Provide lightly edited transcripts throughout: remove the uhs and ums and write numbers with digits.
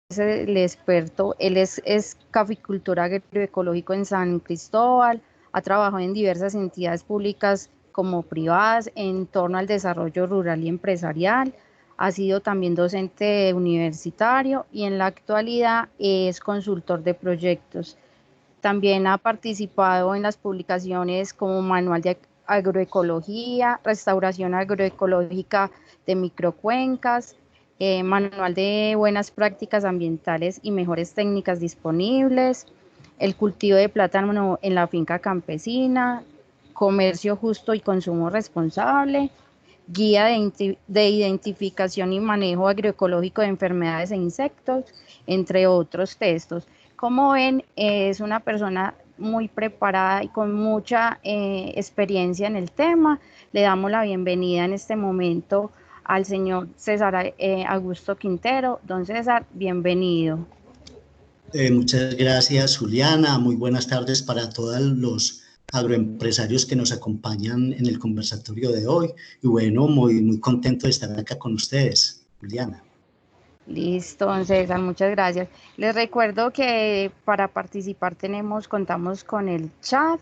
el experto. Él es caficultor agroecológico en San Cristóbal, ha trabajado en diversas entidades públicas como privadas en torno al desarrollo rural y empresarial, ha sido también docente universitario y en la actualidad es consultor de proyectos. También ha participado en las publicaciones como Manual de Agroecología, Restauración Agroecológica de Microcuencas, Manual de Buenas Prácticas Ambientales y Mejores Técnicas Disponibles, el cultivo de plátano en la finca campesina, comercio justo y consumo responsable, guía de identificación y manejo agroecológico de enfermedades e insectos, entre otros textos. Como ven, es una persona muy preparada y con mucha experiencia en el tema. Le damos la bienvenida en este momento al señor César Augusto Quintero. Don César, bienvenido. Muchas gracias, Juliana. Muy buenas tardes para todos los agroempresarios que nos acompañan en el conversatorio de hoy. Y bueno, muy contento de estar acá con ustedes, Juliana. Listo, don César, muchas gracias. Les recuerdo que para participar contamos con el chat.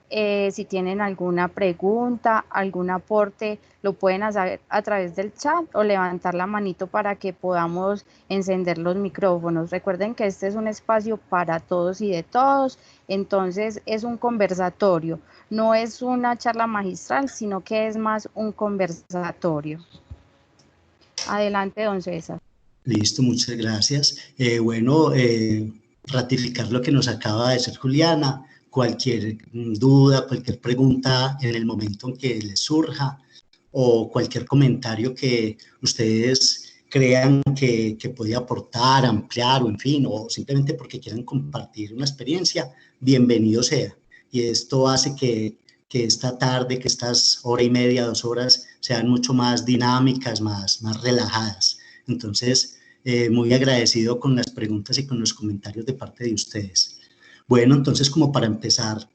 Si tienen alguna pregunta, algún aporte, lo pueden hacer a través del chat o levantar la manito para que podamos encender los micrófonos. Recuerden que este es un espacio para todos y de todos, entonces es un conversatorio, no es una charla magistral, sino que es más un conversatorio. Adelante, don César. Listo, muchas gracias. Ratificar lo que nos acaba de decir Juliana, cualquier duda, cualquier pregunta en el momento en que les surja o cualquier comentario que ustedes crean que puede aportar, ampliar o en fin, o simplemente porque quieran compartir una experiencia, bienvenido sea. Y esto hace que esta tarde, que estas hora y media, 2 horas, sean mucho más dinámicas, más relajadas. Entonces, muy agradecido con las preguntas y con los comentarios de parte de ustedes. Bueno, entonces, como para empezar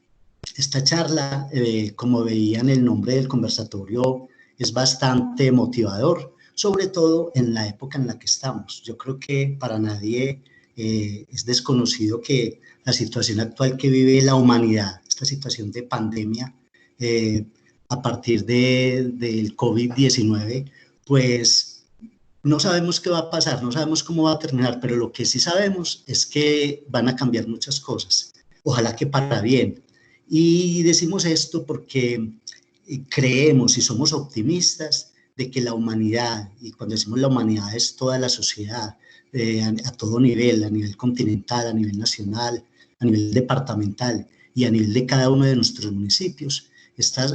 esta charla, como veían, el nombre del conversatorio es bastante motivador, sobre todo en la época en la que estamos. Yo creo que para nadie es desconocido que la situación actual que vive la humanidad, esta situación de pandemia, a partir del COVID-19, pues no sabemos qué va a pasar, no sabemos cómo va a terminar, pero lo que sí sabemos es que van a cambiar muchas cosas. Ojalá que para bien. Y decimos esto porque creemos y somos optimistas de que la humanidad, y cuando decimos la humanidad es toda la sociedad, a todo nivel, a nivel continental, a nivel nacional, a nivel departamental y a nivel de cada uno de nuestros municipios,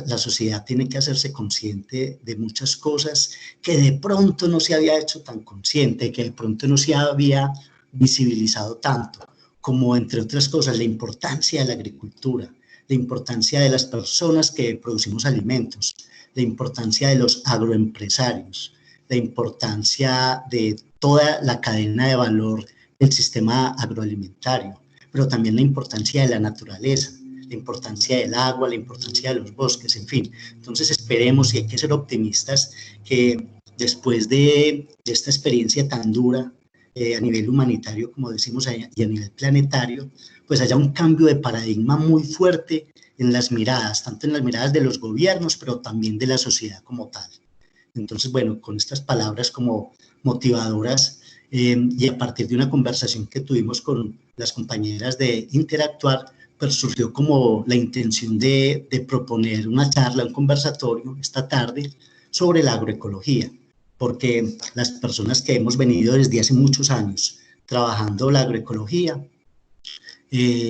la sociedad tiene que hacerse consciente de muchas cosas que de pronto no se había hecho tan consciente, que de pronto no se había visibilizado tanto, como entre otras cosas la importancia de la agricultura, la importancia de las personas que producimos alimentos, la importancia de los agroempresarios, la importancia de toda la cadena de valor del sistema agroalimentario, pero también la importancia de la naturaleza, la importancia del agua, la importancia de los bosques, en fin. Entonces esperemos, y hay que ser optimistas, que después de esta experiencia tan dura a nivel humanitario, como decimos, y a nivel planetario, pues haya un cambio de paradigma muy fuerte en las miradas, tanto en las miradas de los gobiernos, pero también de la sociedad como tal. Entonces, bueno, con estas palabras como motivadoras y a partir de una conversación que tuvimos con las compañeras de Interactuar, pues surgió como la intención de proponer una charla, un conversatorio esta tarde sobre la agroecología, porque las personas que hemos venido desde hace muchos años trabajando la agroecología,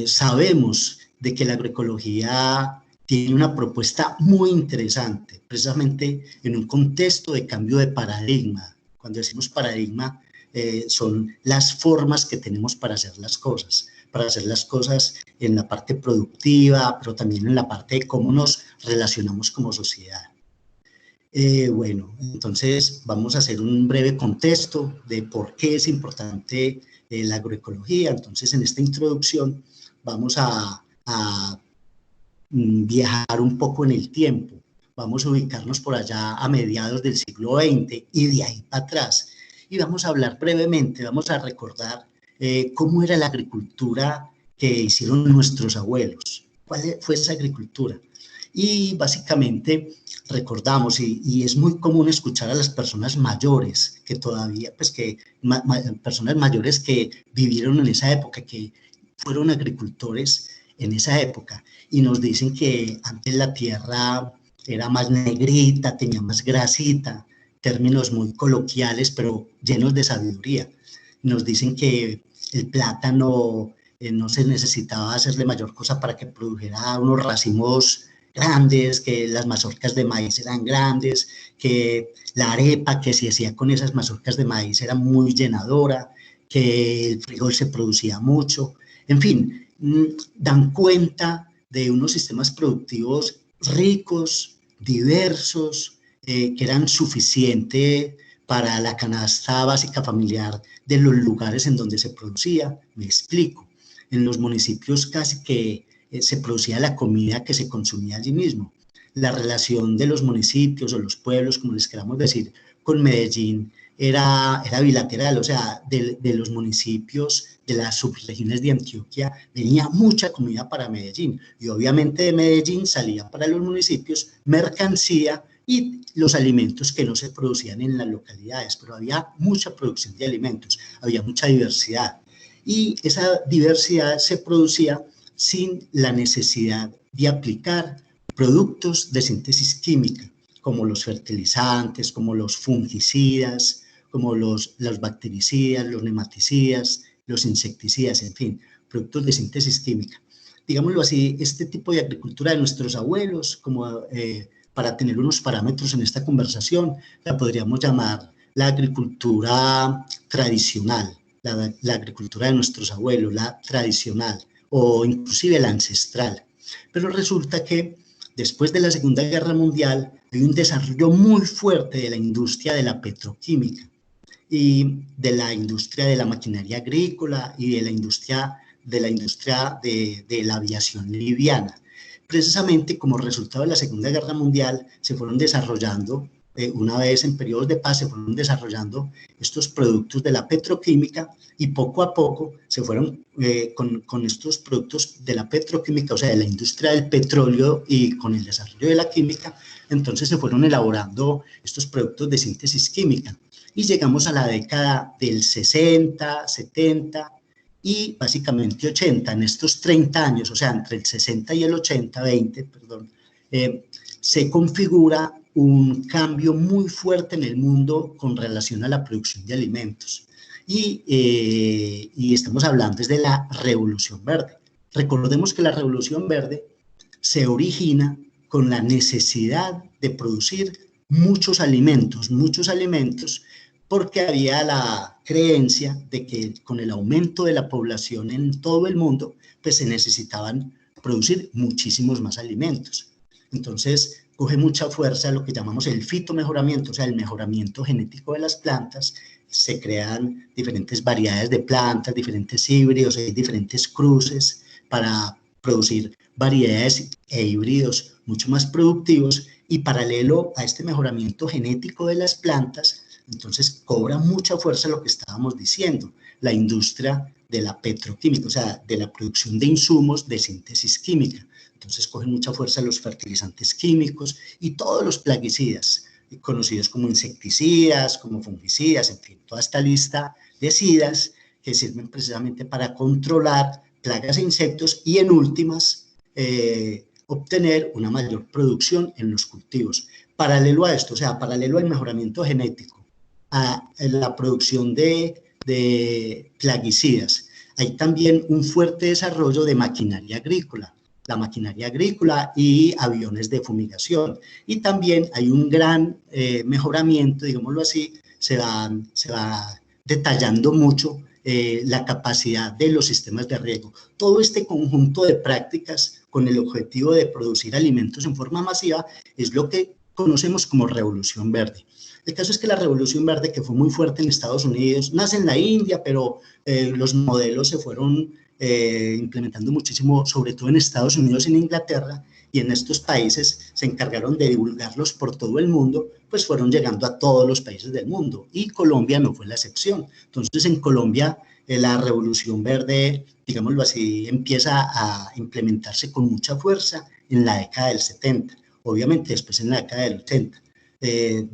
sabemos de que la agroecología tiene una propuesta muy interesante, precisamente en un contexto de cambio de paradigma. Cuando decimos paradigma, son las formas que tenemos para hacer las cosas en la parte productiva, pero también en la parte de cómo nos relacionamos como sociedad. Bueno, entonces vamos a hacer un breve contexto de por qué es importante la agroecología. Entonces, en esta introducción vamos a viajar un poco en el tiempo. Vamos a ubicarnos por allá a mediados del siglo XX y de ahí para atrás. y vamos a hablar brevemente, vamos a recordar cómo era la agricultura que hicieron nuestros abuelos, cuál fue esa agricultura. Y básicamente recordamos, y es muy común escuchar a las personas mayores, que todavía, pues que personas mayores que vivieron en esa época, que fueron agricultores en esa época, y nos dicen que antes la tierra era más negrita, tenía más grasita, términos muy coloquiales, pero llenos de sabiduría. Nos dicen que el plátano no se necesitaba hacerle mayor cosa para que produjera unos racimos grandes, que las mazorcas de maíz eran grandes, que la arepa que se hacía con esas mazorcas de maíz era muy llenadora, que el frijol se producía mucho. En fin, dan cuenta de unos sistemas productivos ricos, diversos, que eran suficientes para la canasta básica familiar de los lugares en donde se producía. Me explico. En los municipios casi que se producía la comida que se consumía allí mismo. La relación de los municipios o los pueblos, como les queramos decir, con Medellín era bilateral, o sea, de los municipios de las subregiones de Antioquia venía mucha comida para Medellín, y obviamente de Medellín salía para los municipios mercancía y los alimentos que no se producían en las localidades, pero había mucha producción de alimentos, había mucha diversidad, y esa diversidad se producía sin la necesidad de aplicar productos de síntesis química, como los fertilizantes, como los fungicidas, como los bactericidas, los nematicidas, los insecticidas, en fin, productos de síntesis química. Digámoslo así, este tipo de agricultura de nuestros abuelos, como para tener unos parámetros en esta conversación, la podríamos llamar la agricultura tradicional, la agricultura de nuestros abuelos, la tradicional, o inclusive la ancestral. Pero resulta que después de la Segunda Guerra Mundial hay un desarrollo muy fuerte de la industria de la petroquímica y de la industria de la maquinaria agrícola y de la industria de la aviación liviana. Precisamente como resultado de la Segunda Guerra Mundial se fueron desarrollando, una vez en periodos de paz, se fueron desarrollando estos productos de la petroquímica, y poco a poco se fueron con estos productos de la petroquímica, o sea, de la industria del petróleo, y con el desarrollo de la química, entonces se fueron elaborando estos productos de síntesis química. Y llegamos a la década del 60, 70 y básicamente 80, en estos 30 años, o sea, entre el 60 y el 80, 20, perdón, se configura un cambio muy fuerte en el mundo con relación a la producción de alimentos. Y estamos hablando desde la Revolución Verde. Recordemos que la Revolución Verde se origina con la necesidad de producir muchos alimentos, porque había la creencia de que con el aumento de la población en todo el mundo, pues se necesitaban producir muchísimos más alimentos. Entonces, coge mucha fuerza lo que llamamos el fitomejoramiento, o sea, el mejoramiento genético de las plantas. Se crean diferentes variedades de plantas, diferentes híbridos, hay diferentes cruces para producir variedades e híbridos mucho más productivos, y paralelo a este mejoramiento genético de las plantas, entonces cobra mucha fuerza lo que estábamos diciendo, la industria de la petroquímica, o sea, de la producción de insumos de síntesis química. Entonces cogen mucha fuerza los fertilizantes químicos y todos los plaguicidas, conocidos como insecticidas, como fungicidas, en fin, toda esta lista de sidas que sirven precisamente para controlar plagas e insectos y, en últimas, obtener una mayor producción en los cultivos. Paralelo a esto, o sea, paralelo al mejoramiento genético, a la producción de plaguicidas, hay también un fuerte desarrollo de maquinaria agrícola, la maquinaria agrícola y aviones de fumigación. Y también hay un gran mejoramiento, digámoslo así, se va detallando mucho la capacidad de los sistemas de riego. Todo este conjunto de prácticas con el objetivo de producir alimentos en forma masiva es lo que conocemos como Revolución Verde. El caso es que la Revolución Verde, que fue muy fuerte en Estados Unidos, nace en la India, pero los modelos se fueron implementando muchísimo, sobre todo en Estados Unidos y en Inglaterra, y en estos países se encargaron de divulgarlos por todo el mundo, pues fueron llegando a todos los países del mundo, y Colombia no fue la excepción. Entonces, en Colombia, la Revolución Verde, digámoslo así, empieza a implementarse con mucha fuerza en la década del 70, obviamente después en la década del 80.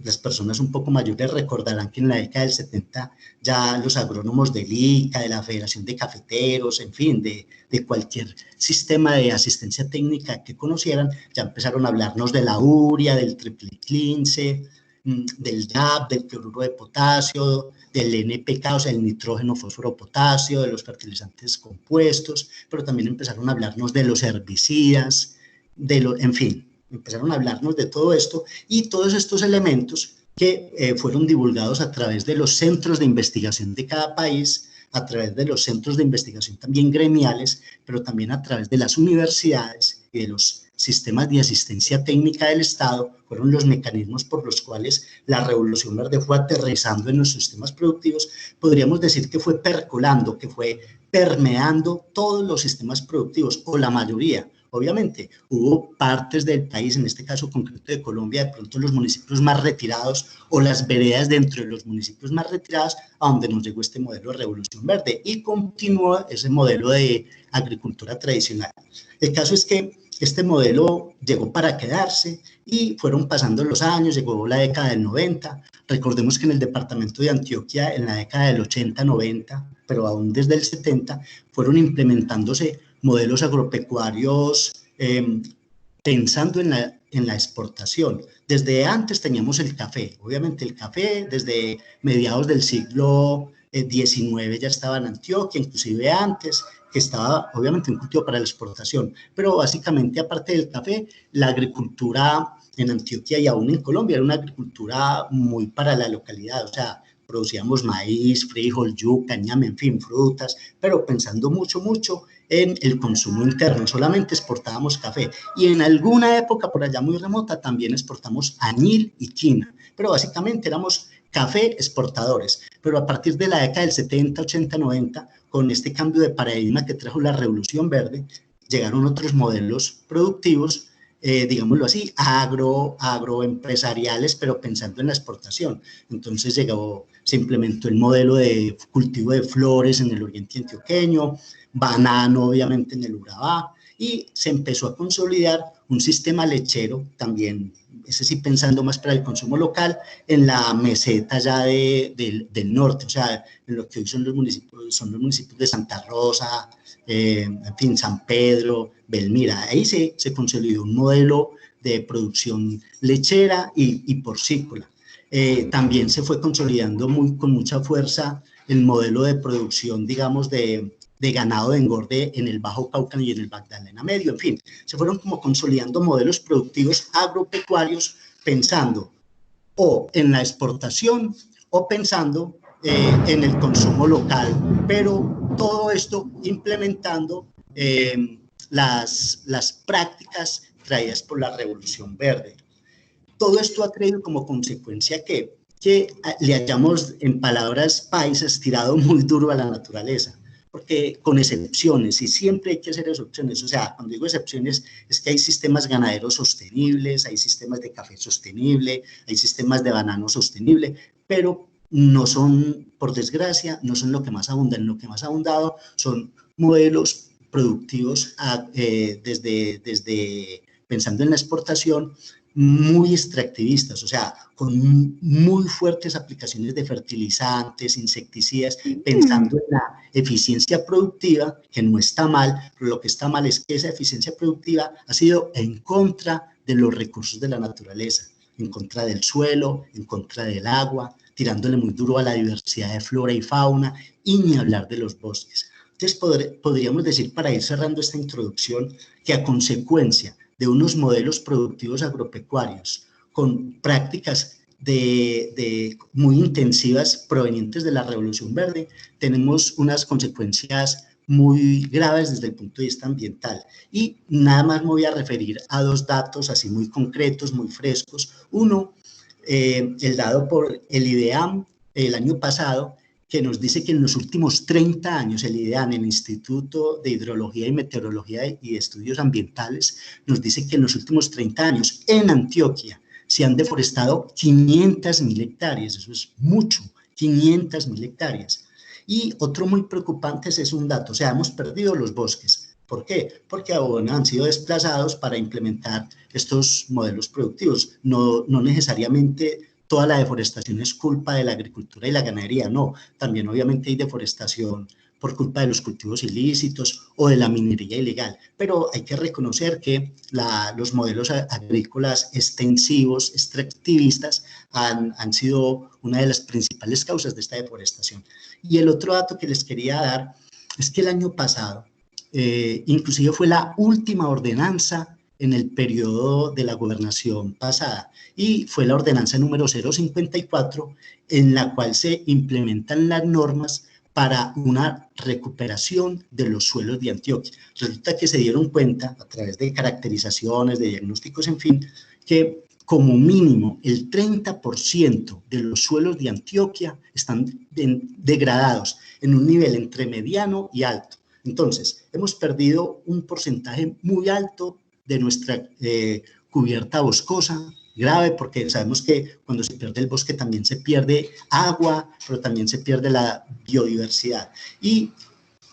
Las personas un poco mayores recordarán que en la década del 70 ya los agrónomos del ICA, de la Federación de Cafeteros, en fin, de cualquier sistema de asistencia técnica que conocieran, ya empezaron a hablarnos de la urea, del triple 15, del DAP, del cloruro de potasio, del NPK, o sea, el nitrógeno, fósforo, potasio, de los fertilizantes compuestos, pero también empezaron a hablarnos de los herbicidas, en fin, empezaron a hablarnos de todo esto y todos estos elementos que fueron divulgados a través de los centros de investigación de cada país, a través de los centros de investigación también gremiales, pero también a través de las universidades y de los sistemas de asistencia técnica del Estado, fueron los mecanismos por los cuales la Revolución Verde fue aterrizando en los sistemas productivos. Podríamos decir que fue percolando, que fue permeando todos los sistemas productivos, o la mayoría. Obviamente, hubo partes del país, en este caso concreto de Colombia, de pronto los municipios más retirados o las veredas dentro de los municipios más retirados, a donde nos llegó este modelo de Revolución Verde y continúa ese modelo de agricultura tradicional. El caso es que este modelo llegó para quedarse y fueron pasando los años, llegó la década del 90. Recordemos que en el departamento de Antioquia, en la década del 80-90, pero aún desde el 70, fueron implementándose modelos agropecuarios pensando en la exportación. Desde antes teníamos el café, obviamente el café desde mediados del siglo XIX ya estaba en Antioquia, inclusive antes, que estaba obviamente un cultivo para la exportación, pero básicamente aparte del café, la agricultura en Antioquia y aún en Colombia era una agricultura muy para la localidad, o sea, producíamos maíz, frijol, yuca, ñame, en fin, frutas, pero pensando mucho en el consumo interno, solamente exportábamos café y en alguna época por allá muy remota también exportamos añil y quina, pero básicamente éramos café exportadores, pero a partir de la década del 70, 80, 90, con este cambio de paradigma que trajo la Revolución Verde, llegaron otros modelos productivos, digámoslo así, agroempresariales, pero pensando en la exportación. Entonces se implementó el modelo de cultivo de flores en el oriente antioqueño, banano obviamente en el Urabá, y se empezó a consolidar un sistema lechero también, ese sí pensando más para el consumo local, en la meseta ya del norte, o sea, en lo que hoy son los municipios de Santa Rosa, en fin, San Pedro, Belmira. Ahí se consolidó un modelo de producción lechera y porcícola. También se fue consolidando con mucha fuerza el modelo de producción, digamos, de ganado de engorde en el Bajo Cauca y en el Magdalena Medio, en fin, se fueron como consolidando modelos productivos agropecuarios pensando o en la exportación o pensando en el consumo local, pero todo esto implementando las prácticas traídas por la Revolución Verde. Todo esto ha traído como consecuencia que le hayamos, en palabras paisas, tirado muy duro a la naturaleza, porque con excepciones, y siempre hay que hacer excepciones, o sea, cuando digo excepciones, es que hay sistemas ganaderos sostenibles, hay sistemas de café sostenible, hay sistemas de banano sostenible, pero no son, por desgracia, no son lo que más abundan. Lo que más ha abundado son modelos productivos desde pensando en la exportación, muy extractivistas, o sea, con muy fuertes aplicaciones de fertilizantes, insecticidas, pensando en la eficiencia productiva, que no está mal, pero lo que está mal es que esa eficiencia productiva ha sido en contra de los recursos de la naturaleza, en contra del suelo, en contra del agua, tirándole muy duro a la diversidad de flora y fauna, y ni hablar de los bosques. Entonces, podríamos decir, para ir cerrando esta introducción, que a consecuencia de unos modelos productivos agropecuarios con prácticas muy intensivas provenientes de la Revolución Verde, tenemos unas consecuencias muy graves desde el punto de vista ambiental. Y nada más me voy a referir a dos datos así muy concretos, muy frescos. Uno, el dado por el IDEAM el año pasado, que nos dice que en los últimos 30 años, el IDEAM, el Instituto de Hidrología y Meteorología y Estudios Ambientales, nos dice que en los últimos 30 años en Antioquia se han deforestado 500.000 hectáreas, eso es mucho, 500.000 hectáreas. Y otro muy preocupante es un dato, o sea, hemos perdido los bosques. ¿Por qué? Porque ahora han sido desplazados para implementar estos modelos productivos. No necesariamente toda la deforestación es culpa de la agricultura y la ganadería, no. También obviamente hay deforestación por culpa de los cultivos ilícitos o de la minería ilegal, pero hay que reconocer que los modelos agrícolas extensivos, extractivistas, han sido una de las principales causas de esta deforestación. Y el otro dato que les quería dar es que el año pasado, inclusive fue la última ordenanza en el periodo de la gobernación pasada, y fue la ordenanza número 054, en la cual se implementan las normas para una recuperación de los suelos de Antioquia. Resulta que se dieron cuenta, a través de caracterizaciones, de diagnósticos, en fin, que como mínimo el 30% de los suelos de Antioquia están degradados en un nivel entre mediano y alto. Entonces, hemos perdido un porcentaje muy alto de nuestra cubierta boscosa, grave, porque sabemos que cuando se pierde el bosque también se pierde agua, pero también se pierde la biodiversidad. Y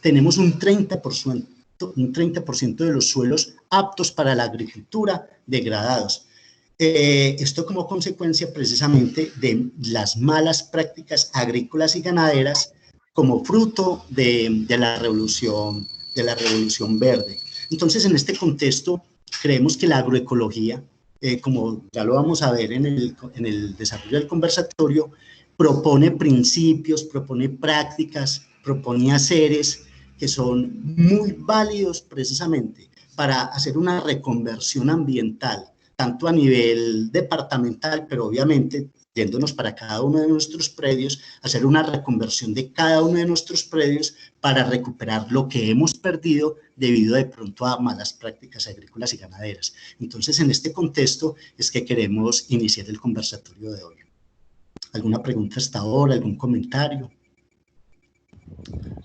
tenemos un 30% de los suelos aptos para la agricultura degradados. Esto como consecuencia precisamente de las malas prácticas agrícolas y ganaderas como fruto de la revolución verde. Entonces, en este contexto, creemos que la agroecología, como ya lo vamos a ver en el desarrollo del conversatorio, propone principios, propone prácticas, propone haceres que son muy válidos precisamente para hacer una reconversión ambiental, tanto a nivel departamental, pero obviamente yéndonos para cada uno de nuestros predios, hacer una reconversión de cada uno de nuestros predios para recuperar lo que hemos perdido debido de pronto a malas prácticas agrícolas y ganaderas. Entonces, en este contexto es que queremos iniciar el conversatorio de hoy. ¿Alguna pregunta hasta ahora? ¿Algún comentario?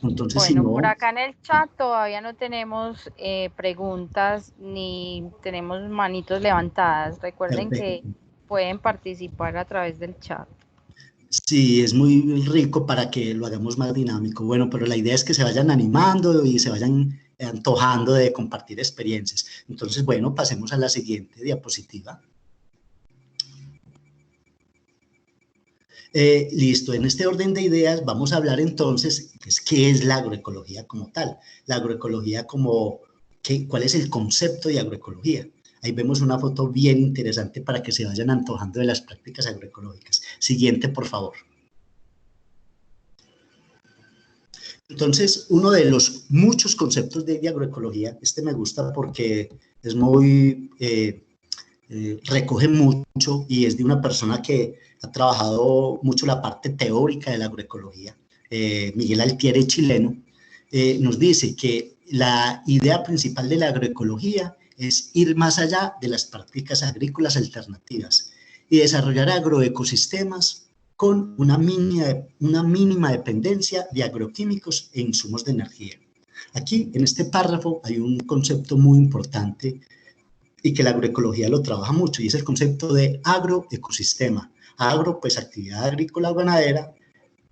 Entonces, bueno, si no, por acá en el chat todavía no tenemos preguntas ni tenemos manitos levantadas. Recuerden que pueden participar a través del chat. Sí, es muy rico para que lo hagamos más dinámico. Bueno, pero la idea es que se vayan animando y se vayan antojando de compartir experiencias. Entonces, bueno, pasemos a la siguiente diapositiva. Listo, en este orden de ideas vamos a hablar entonces, pues, ¿qué es la agroecología como tal? La agroecología como, ¿cuál es el concepto de agroecología? Ahí vemos una foto bien interesante para que se vayan antojando de las prácticas agroecológicas. Siguiente, por favor. Entonces, uno de los muchos conceptos de agroecología, este me gusta porque es muy... recoge mucho y es de una persona que ha trabajado mucho la parte teórica de la agroecología, Miguel Altieri, chileno, nos dice que la idea principal de la agroecología es ir más allá de las prácticas agrícolas alternativas y desarrollar agroecosistemas con una mínima dependencia de agroquímicos e insumos de energía. Aquí, en este párrafo, hay un concepto muy importante y que la agroecología lo trabaja mucho, y es el concepto de agroecosistema. Agro, pues actividad agrícola o ganadera.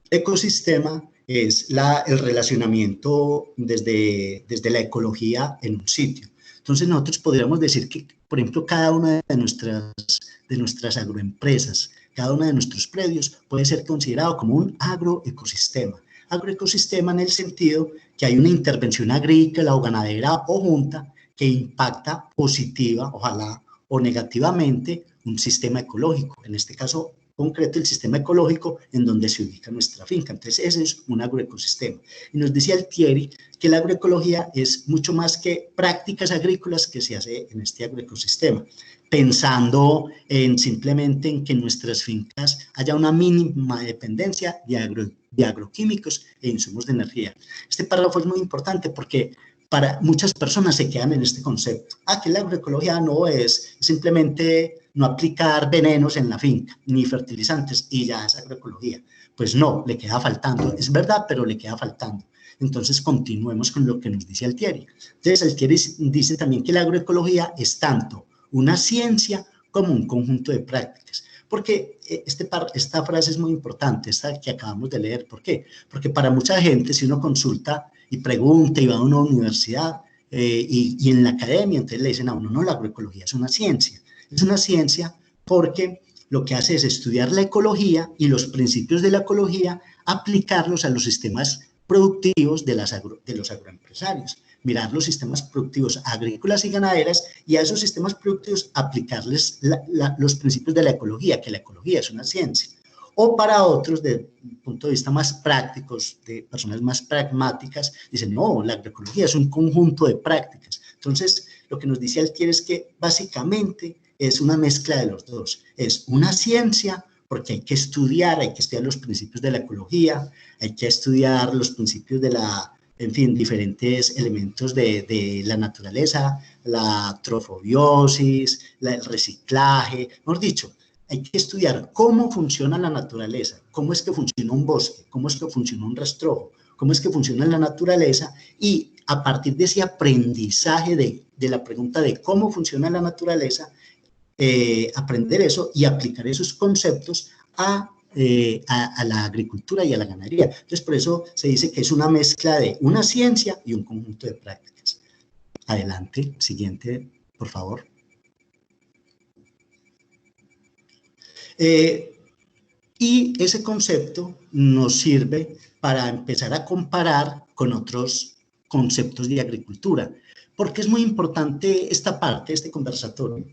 Ecosistema es el relacionamiento desde la ecología en un sitio. Entonces nosotros podríamos decir que, por ejemplo, cada una de nuestras agroempresas, cada uno de nuestros predios puede ser considerado como un agroecosistema. Agroecosistema en el sentido que hay una intervención agrícola o ganadera o junta que impacta positiva, ojalá, o negativamente un sistema ecológico, en este caso concreto el sistema ecológico en donde se ubica nuestra finca. Entonces ese es un agroecosistema. Y nos decía Altieri que la agroecología es mucho más que prácticas agrícolas que se hace en este agroecosistema, pensando simplemente en que en nuestras fincas haya una mínima dependencia de agroquímicos e insumos de energía. Este párrafo es muy importante porque para muchas personas se quedan en este concepto. Que la agroecología no es simplemente no aplicar venenos en la finca, ni fertilizantes, y ya es agroecología. Pues no, le queda faltando. Es verdad, pero le queda faltando. Entonces, continuemos con lo que nos dice Altieri. Entonces, Altieri dice también que la agroecología es tanto una ciencia como un conjunto de prácticas. Porque esta frase es muy importante, esta que acabamos de leer. ¿Por qué? Porque para mucha gente, si uno consulta y pregunta y va a una universidad y en la academia, entonces le dicen a uno, no, la agroecología es una ciencia. Es una ciencia porque lo que hace es estudiar la ecología y los principios de la ecología, aplicarlos a los sistemas productivos de los agroempresarios. Mirar los sistemas productivos agrícolas y ganaderas y a esos sistemas productivos aplicarles los principios de la ecología, que la ecología es una ciencia. O para otros, desde un punto de vista más prácticos, de personas más pragmáticas, dicen, no, la agroecología es un conjunto de prácticas. Entonces, lo que nos dice Altieri es que básicamente es una mezcla de los dos. Es una ciencia, porque hay que estudiar los principios de la ecología, hay que estudiar los principios de en fin, diferentes elementos de la naturaleza, la trofobiosis, el reciclaje, mejor dicho, hay que estudiar cómo funciona la naturaleza, cómo es que funciona un bosque, cómo es que funciona un rastrojo, cómo es que funciona la naturaleza, y a partir de ese aprendizaje de la pregunta de cómo funciona la naturaleza, aprender eso y aplicar esos conceptos a la agricultura y a la ganadería. Entonces, por eso se dice que es una mezcla de una ciencia y un conjunto de prácticas. Adelante, siguiente, por favor. Y ese concepto nos sirve para empezar a comparar con otros conceptos de agricultura, porque es muy importante esta parte, este conversatorio.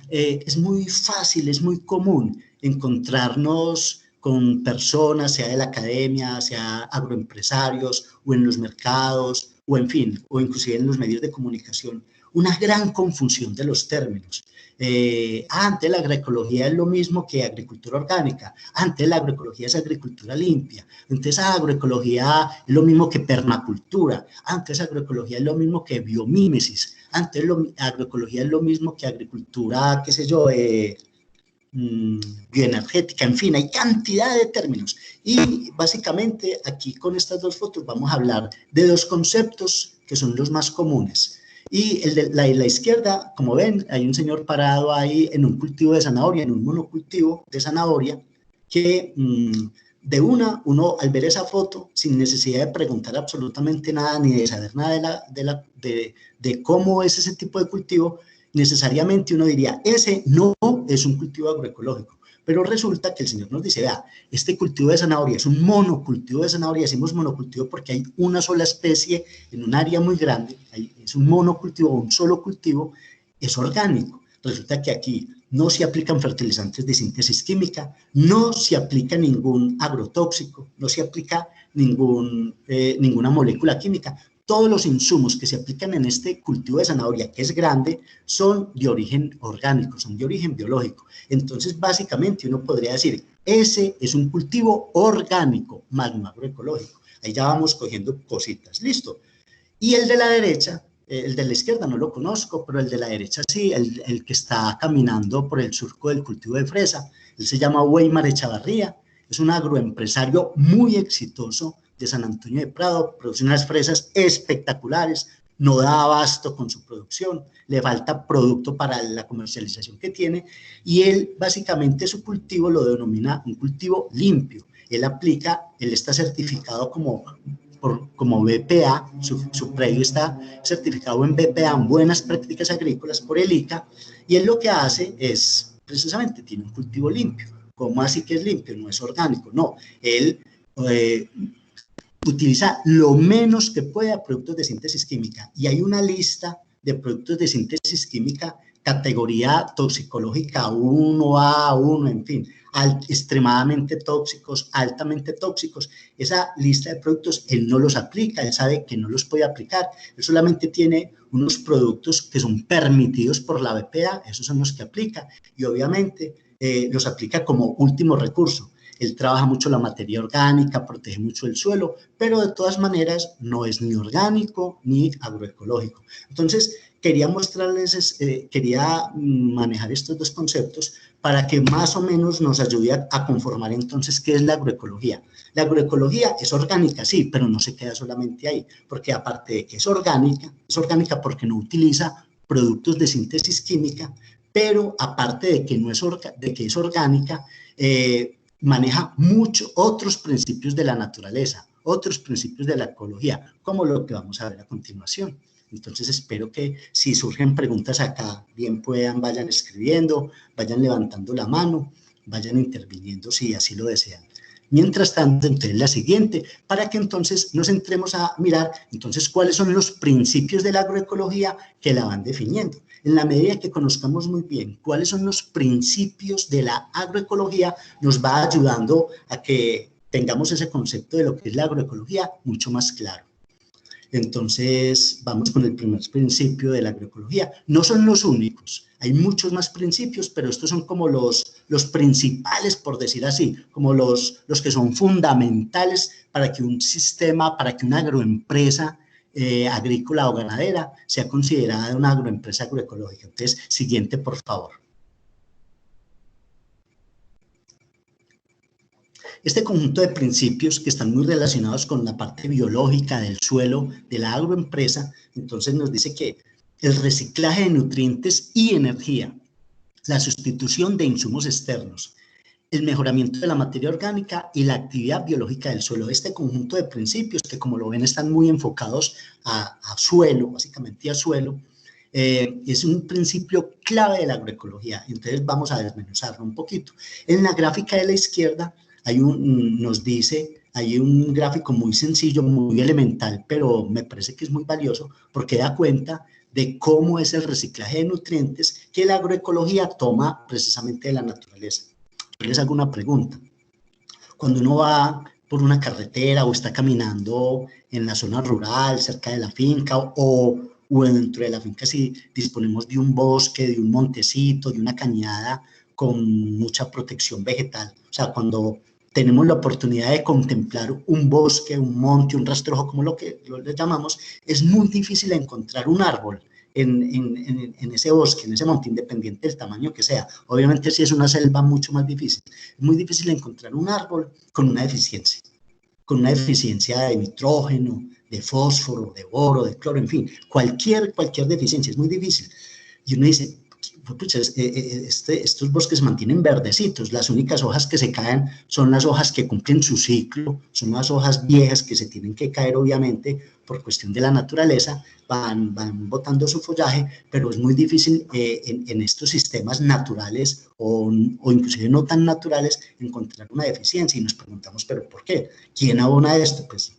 Es muy fácil, es muy común encontrarnos con personas, sea de la academia, sea agroempresarios, o en los mercados, o en fin, o inclusive en los medios de comunicación, una gran confusión de los términos. Antes la agroecología es lo mismo que agricultura orgánica, antes la agroecología es agricultura limpia, entonces agroecología es lo mismo que permacultura, antes agroecología es lo mismo que biomímesis, antes agroecología es lo mismo que agricultura, qué sé yo, bioenergética, en fin, hay cantidad de términos. Y básicamente aquí con estas dos fotos vamos a hablar de dos conceptos que son los más comunes. Y el de la izquierda, como ven, hay un señor parado ahí en un cultivo de zanahoria, en un monocultivo de zanahoria, que de uno al ver esa foto, sin necesidad de preguntar absolutamente nada, ni de saber nada de cómo es ese tipo de cultivo, necesariamente uno diría, ese no es un cultivo agroecológico. Pero resulta que el señor nos dice, vea, este cultivo de zanahoria es un monocultivo de zanahoria, decimos monocultivo porque hay una sola especie en un área muy grande, es un monocultivo, un solo cultivo, es orgánico. Resulta que aquí no se aplican fertilizantes de síntesis química, no se aplica ningún agrotóxico, no se aplica ninguna molécula química. Todos los insumos que se aplican en este cultivo de zanahoria, que es grande, son de origen orgánico, son de origen biológico. Entonces, básicamente, uno podría decir, ese es un cultivo orgánico, más no agroecológico. Ahí ya vamos cogiendo cositas, listo. Y el de la derecha, el de la izquierda no lo conozco, pero el de la derecha sí, el que está caminando por el surco del cultivo de fresa, él se llama Weimar Echavarría, es un agroempresario muy exitoso de San Antonio de Prado, produce unas fresas espectaculares, no da abasto con su producción, le falta producto para la comercialización que tiene, y él básicamente su cultivo lo denomina un cultivo limpio. Él está certificado como BPA, su predio está certificado en BPA, en Buenas Prácticas Agrícolas, por el ICA, y él lo que hace es, precisamente, tiene un cultivo limpio. ¿Cómo así que es limpio? No es orgánico, no. Él utiliza lo menos que pueda productos de síntesis química, y hay una lista de productos de síntesis química categoría toxicológica 1A, 1, en fin, extremadamente tóxicos, altamente tóxicos. Esa lista de productos él no los aplica, él sabe que no los puede aplicar, él solamente tiene unos productos que son permitidos por la BPA, esos son los que aplica, y obviamente los aplica como último recurso. él trabaja mucho la materia orgánica, protege mucho el suelo, pero de todas maneras no es ni orgánico ni agroecológico. Entonces, quería mostrarles, quería manejar estos dos conceptos para que más o menos nos ayude a conformar entonces qué es la agroecología. La agroecología es orgánica, sí, pero no se queda solamente ahí, porque aparte de que es orgánica porque no utiliza productos de síntesis química, pero aparte de que, que es orgánica, maneja muchos otros principios de la naturaleza, otros principios de la ecología, como lo que vamos a ver a continuación. Entonces espero que si surgen preguntas acá, bien vayan escribiendo, vayan levantando la mano, vayan interviniendo si así lo desean. Mientras tanto, entonces la siguiente, para que entonces nos entremos a mirar entonces cuáles son los principios de la agroecología que la van definiendo. En la medida que conozcamos muy bien cuáles son los principios de la agroecología, nos va ayudando a que tengamos ese concepto de lo que es la agroecología mucho más claro. Entonces, vamos con el primer principio de la agroecología. No son los únicos, hay muchos más principios, pero estos son como los principales, por decir así, como los que son fundamentales para que un sistema, para que una agroempresa agrícola o ganadera sea considerada una agroempresa agroecológica. Entonces, siguiente, por favor. Este conjunto de principios que están muy relacionados con la parte biológica del suelo de la agroempresa, entonces nos dice que el reciclaje de nutrientes y energía, la sustitución de insumos externos, el mejoramiento de la materia orgánica y la actividad biológica del suelo. Este conjunto de principios que, como lo ven, están muy enfocados a suelo, básicamente a suelo, es un principio clave de la agroecología. Entonces vamos a desmenuzarlo un poquito. En la gráfica de la izquierda nos dice, hay un gráfico muy sencillo, muy elemental, pero me parece que es muy valioso porque da cuenta de cómo es el reciclaje de nutrientes que la agroecología toma precisamente de la naturaleza. Yo les hago una pregunta. Cuando uno va por una carretera o está caminando en la zona rural, cerca de la finca o dentro de la finca, si disponemos de un bosque, de un montecito, de una cañada con mucha protección vegetal, o sea, cuando tenemos la oportunidad de contemplar un bosque, un monte, un rastrojo, como lo le llamamos, es muy difícil encontrar un árbol en ese bosque, en ese monte, independiente del tamaño que sea. Obviamente, si es una selva, mucho más difícil. Es muy difícil encontrar un árbol con una deficiencia de nitrógeno, de fósforo, de boro, de cloro, en fin, cualquier deficiencia, es muy difícil. Y uno dice, pucha, estos bosques se mantienen verdecitos, las únicas hojas que se caen son las hojas que cumplen su ciclo, son las hojas viejas que se tienen que caer obviamente por cuestión de la naturaleza, van botando su follaje, pero es muy difícil en estos sistemas naturales o inclusive no tan naturales encontrar una deficiencia y nos preguntamos, ¿pero por qué? ¿Quién abona esto? Pues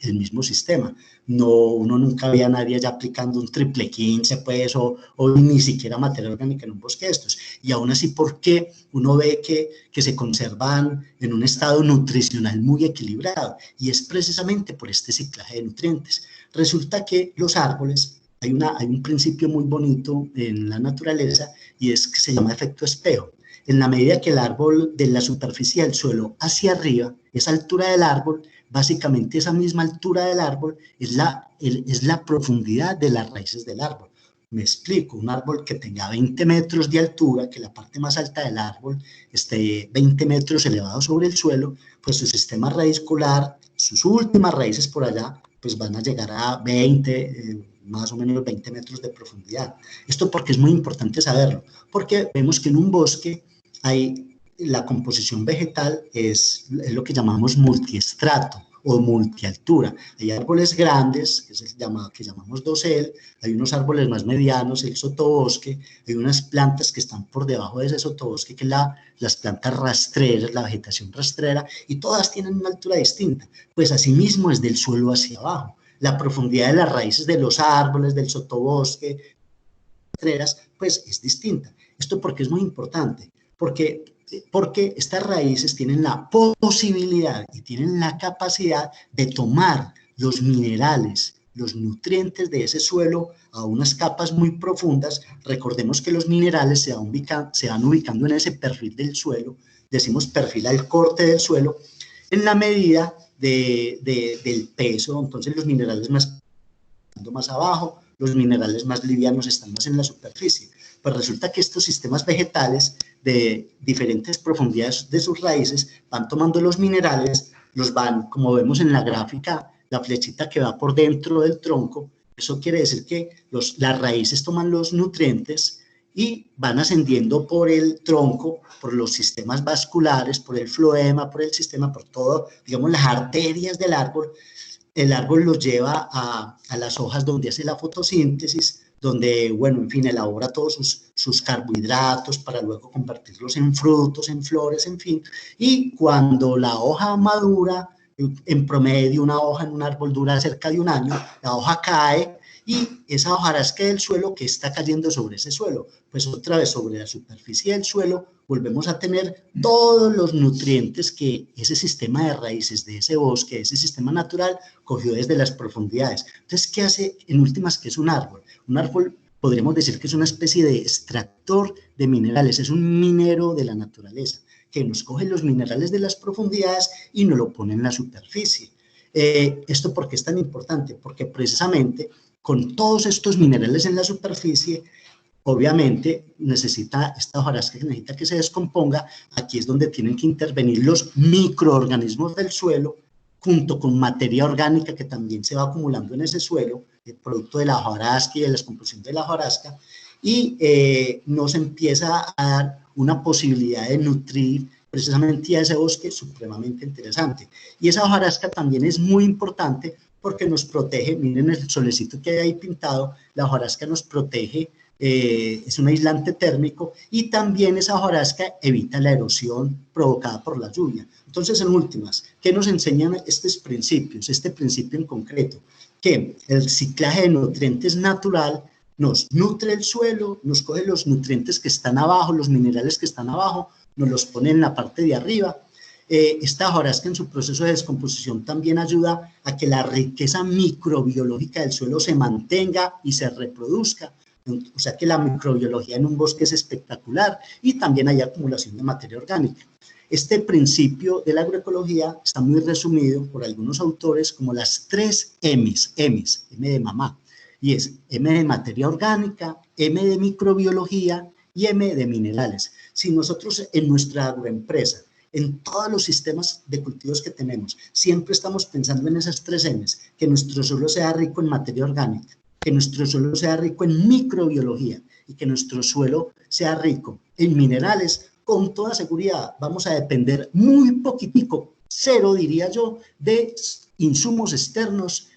el mismo sistema. Uno nunca veía a nadie ya aplicando un triple 15, pues, o ni siquiera materia orgánica en un bosque de estos. Y aún así, ¿por qué uno ve que se conservan en un estado nutricional muy equilibrado? Y es precisamente por este ciclaje de nutrientes. Resulta que los árboles, hay un principio muy bonito en la naturaleza y es que se llama efecto espejo. En la medida que el árbol de la superficie del suelo hacia arriba, esa altura del árbol, básicamente esa misma altura del árbol es la profundidad de las raíces del árbol. Me explico, un árbol que tenga 20 metros de altura, que la parte más alta del árbol esté 20 metros elevado sobre el suelo, pues su sistema radicular, sus últimas raíces por allá, pues van a llegar a 20, más o menos 20 metros de profundidad. Esto porque es muy importante saberlo, porque vemos que en un bosque la composición vegetal es lo que llamamos multiestrato o multialtura. Hay árboles grandes, que llamamos dosel, hay unos árboles más medianos, el sotobosque, hay unas plantas que están por debajo de ese sotobosque, que es las plantas rastreras, la vegetación rastrera, y todas tienen una altura distinta. Pues asimismo es del suelo hacia abajo. La profundidad de las raíces de los árboles, del sotobosque, rastreras, pues es distinta. Esto porque es muy importante, porque estas raíces tienen la posibilidad y tienen la capacidad de tomar los minerales, los nutrientes de ese suelo a unas capas muy profundas. Recordemos que los minerales se van ubicando en ese perfil del suelo decimos perfila el corte del suelo en la medida del peso. Entonces los minerales más abajo, los minerales más livianos están más en la superficie. Pues resulta que estos sistemas vegetales de diferentes profundidades de sus raíces van tomando los minerales, los van, como vemos en la gráfica, la flechita que va por dentro del tronco. Eso quiere decir que las raíces toman los nutrientes y van ascendiendo por el tronco, por los sistemas vasculares, por el floema, por el sistema, por todo, digamos, las arterias del árbol. El árbol los lleva a las hojas donde hace la fotosíntesis, donde, bueno, en fin, elabora todos sus carbohidratos para luego convertirlos en frutos, en flores, en fin. Y cuando la hoja madura, en promedio una hoja en un árbol dura cerca de un año, la hoja cae y esa hojarasca del suelo que está cayendo sobre ese suelo, pues otra vez sobre la superficie del suelo volvemos a tener todos los nutrientes que ese sistema de raíces de ese bosque, ese sistema natural, cogió desde las profundidades. Entonces, ¿qué hace en últimas? ¿Qué es un árbol? Un árbol podríamos decir que es una especie de extractor de minerales, es un minero de la naturaleza, que nos coge los minerales de las profundidades y nos lo pone en la superficie. ¿Esto por qué es tan importante? Porque precisamente con todos estos minerales en la superficie, obviamente esta hojarasca que necesita que se descomponga. Aquí es donde tienen que intervenir los microorganismos del suelo, junto con materia orgánica que también se va acumulando en ese suelo, el producto de la hojarasca y de la descomposición de la hojarasca, y nos empieza a dar una posibilidad de nutrir precisamente a ese bosque supremamente interesante. Y esa hojarasca también es muy importante porque nos protege. Miren el solecito que hay ahí pintado, la hojarasca nos protege, es un aislante térmico, y también esa hojarasca evita la erosión provocada por la lluvia. Entonces, en últimas, ¿qué nos enseñan estos principios? Este principio en concreto, que el ciclaje de nutrientes natural nos nutre el suelo, nos coge los nutrientes que están abajo, los minerales que están abajo, nos los pone en la parte de arriba. Esta hojarasca en su proceso de descomposición también ayuda a que la riqueza microbiológica del suelo se mantenga y se reproduzca. O sea que la microbiología en un bosque es espectacular, y también hay acumulación de materia orgánica. Este principio de la agroecología está muy resumido por algunos autores como las 3 M's, M de mamá, y es M de materia orgánica, M de microbiología y M de minerales. Si nosotros en nuestra agroempresa, en todos los sistemas de cultivos que tenemos, siempre estamos pensando en esas 3 M's, que nuestro suelo sea rico en materia orgánica, que nuestro suelo sea rico en microbiología y que nuestro suelo sea rico en minerales, con toda seguridad vamos a depender muy poquitico, cero diría yo, de insumos externos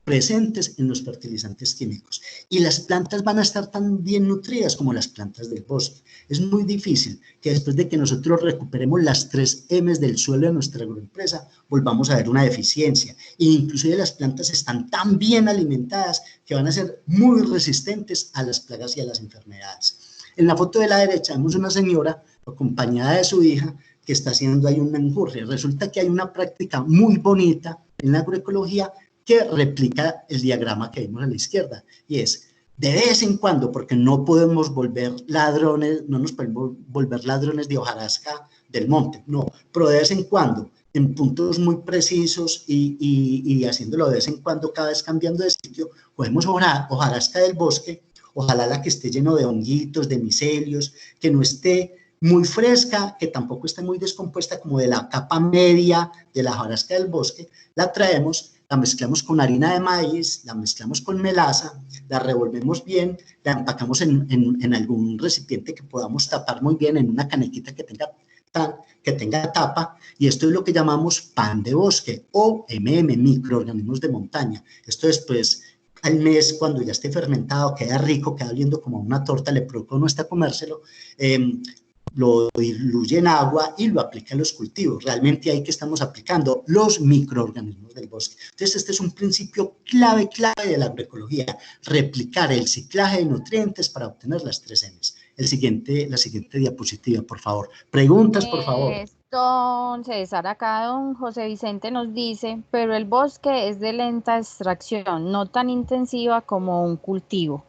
presentes en los fertilizantes químicos. Y las plantas van a estar tan bien nutridas como las plantas del bosque. Es muy difícil que después de que nosotros recuperemos las 3 M's del suelo de nuestra agroempresa, volvamos a ver una deficiencia. E inclusive las plantas están tan bien alimentadas que van a ser muy resistentes a las plagas y a las enfermedades. En la foto de la derecha vemos una señora acompañada de su hija que está haciendo ahí un menjurje. Resulta que hay una práctica muy bonita en la agroecología que replica el diagrama que vimos a la izquierda, y es de vez en cuando, porque no podemos volver ladrones, no nos podemos volver ladrones de hojarasca del monte, no, pero de vez en cuando, en puntos muy precisos y haciéndolo de vez en cuando, cada vez cambiando de sitio, cogemos hojarasca del bosque, ojalá la que esté lleno de honguitos, de micelios, que no esté muy fresca, que tampoco esté muy descompuesta, como de la capa media de la hojarasca del bosque, la traemos, la mezclamos con harina de maíz, la mezclamos con melaza, la revolvemos bien, la empacamos en algún recipiente que podamos tapar muy bien, en una canequita que tenga tapa, y esto es lo que llamamos pan de bosque o microorganismos de montaña. Esto después, al mes, cuando ya esté fermentado, queda rico, queda oliendo como una torta, le provoca no está comérselo, lo diluye en agua y lo aplica a los cultivos. Realmente ahí que estamos aplicando los microorganismos del bosque. Entonces, este es un principio clave de la agroecología, replicar el ciclaje de nutrientes para obtener las 3 M's. La siguiente diapositiva, por favor. Preguntas, por favor. Don César, acá don José Vicente nos dice, pero el bosque es de lenta extracción, no tan intensiva como un cultivo.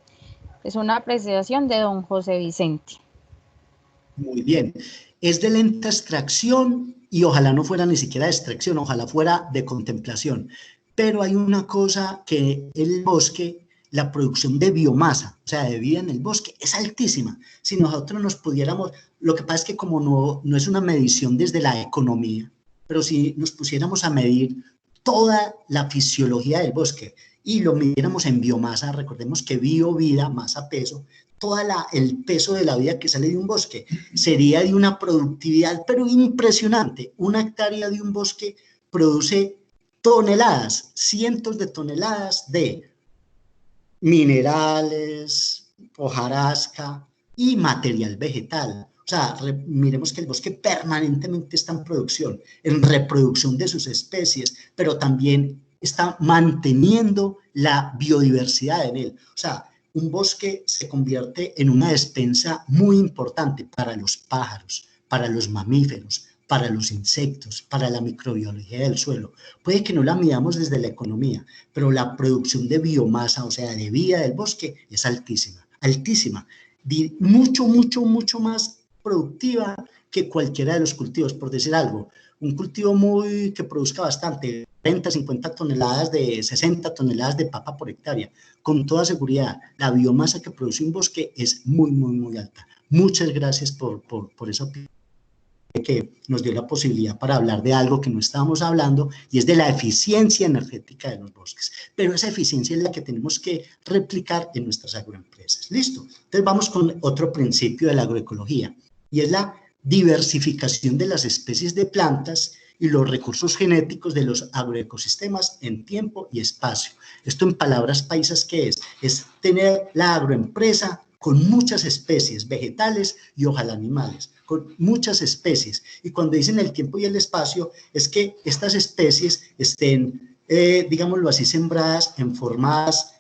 Es una apreciación de don José Vicente. Muy bien. es de lenta extracción y ojalá no fuera ni siquiera de extracción, ojalá fuera de contemplación. Pero hay una cosa que el bosque, la producción de biomasa, o sea, de vida en el bosque, es altísima. Si nosotros nos pudiéramos, lo que pasa es que como no es una medición desde la economía, pero si nos pusiéramos a medir toda la fisiología del bosque y lo midiéramos en biomasa, recordemos que bio, vida, masa, peso, todo el peso de la vida que sale de un bosque sería de una productividad, pero impresionante. Una hectárea de un bosque produce toneladas, cientos de toneladas de minerales, hojarasca y material vegetal. O sea, miremos que el bosque permanentemente está en producción, en reproducción de sus especies, pero también está manteniendo la biodiversidad en él. O sea, un bosque se convierte en una despensa muy importante para los pájaros, para los mamíferos, para los insectos, para la microbiología del suelo. Puede que no la midamos desde la economía, pero la producción de biomasa, o sea, de vida del bosque, es altísima, altísima. Mucho, mucho, mucho más productiva que cualquiera de los cultivos, por decir algo. Un cultivo que produzca bastante, 30, 50 toneladas de 60 toneladas de papa por hectárea. Con toda seguridad, la biomasa que produce un bosque es muy, muy, muy alta. Muchas gracias por esa opinión que nos dio la posibilidad para hablar de algo que no estábamos hablando, y es de la eficiencia energética de los bosques. Pero esa eficiencia es la que tenemos que replicar en nuestras agroempresas. ¿Listo? Entonces vamos con otro principio de la agroecología, y es la diversificación de las especies de plantas y los recursos genéticos de los agroecosistemas en tiempo y espacio. Esto en palabras paisas, ¿qué es? Es tener la agroempresa con muchas especies vegetales y ojalá animales, con muchas especies. Y cuando dicen el tiempo y el espacio, es que estas especies estén, digámoslo así, sembradas en formas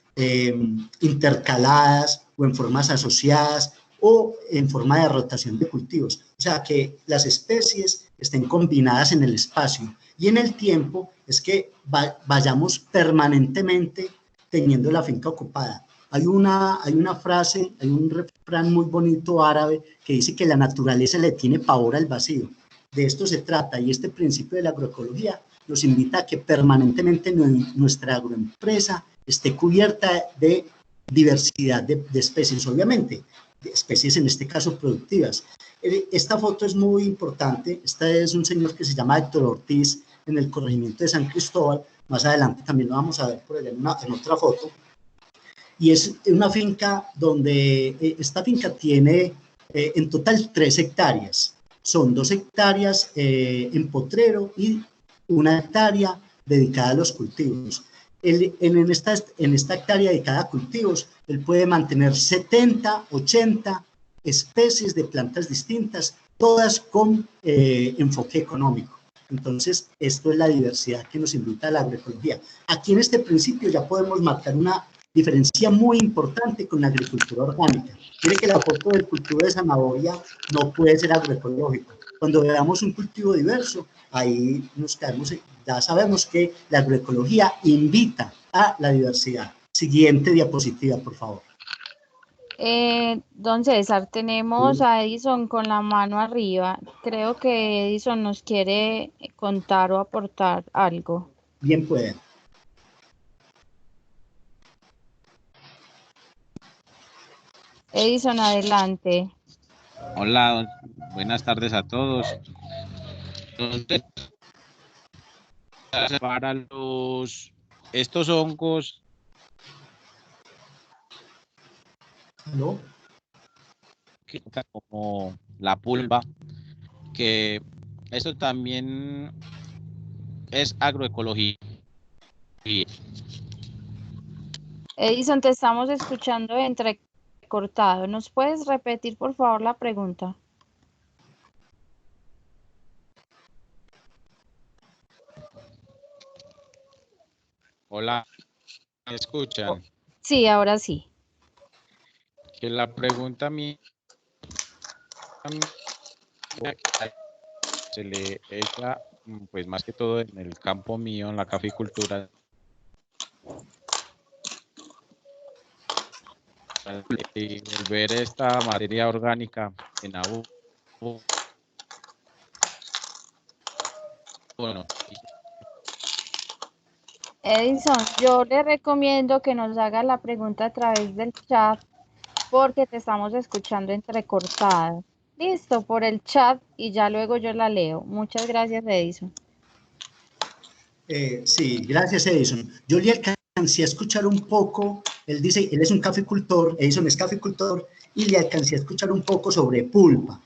intercaladas o en formas asociadas o en forma de rotación de cultivos. O sea, que las especies estén combinadas en el espacio, y en el tiempo es que vayamos permanentemente teniendo la finca ocupada. Hay una frase, hay un refrán muy bonito árabe que dice que la naturaleza le tiene pavor al vacío. De esto se trata, y este principio de la agroecología nos invita a que permanentemente nuestra agroempresa esté cubierta de diversidad de especies, obviamente, de especies en este caso productivas. Esta foto es muy importante. Esta es un señor que se llama Héctor Ortiz en el corregimiento de San Cristóbal. Más adelante también lo vamos a ver por allá en otra foto. Y es una finca donde esta finca tiene en total 3 hectáreas. Son 2 hectáreas en potrero y 1 hectárea dedicada a los cultivos. En esta hectárea dedicada a cultivos, él puede mantener 70, 80 especies de plantas distintas, todas con enfoque económico. Entonces, esto es la diversidad que nos invita a la agroecología. Aquí en este principio ya podemos marcar una diferencia muy importante con la agricultura orgánica. Mire que la foto del cultivo de zanahoria no puede ser agroecológico. Cuando veamos un cultivo diverso, ahí nos caemos, ya sabemos que la agroecología invita a la diversidad. Siguiente diapositiva, por favor. Don César, tenemos a Edison con la mano arriba. Creo que Edison nos quiere contar o aportar algo. Bien pueden. Edison, adelante. Hola, buenas tardes a todos. Entonces, para estos hongos, ¿No? como la pulva, que eso también es agroecología. Edison, te estamos escuchando entrecortado. ¿Nos puedes repetir, por favor, la pregunta? Hola, ¿me escuchan? Sí, ahora sí. Que la pregunta mía se le echa, pues más que todo en el campo mío, en la caficultura, y volver esta materia orgánica en abono bueno, Edison, yo le recomiendo que nos haga la pregunta a través del chat porque te estamos escuchando entrecortada. Listo, por el chat y ya luego yo la leo. Muchas gracias, Edison. Sí, gracias Edison. Yo le alcancé a escuchar un poco, él dice, él es un caficultor, Edison es caficultor, y le alcancé a escuchar un poco sobre pulpa,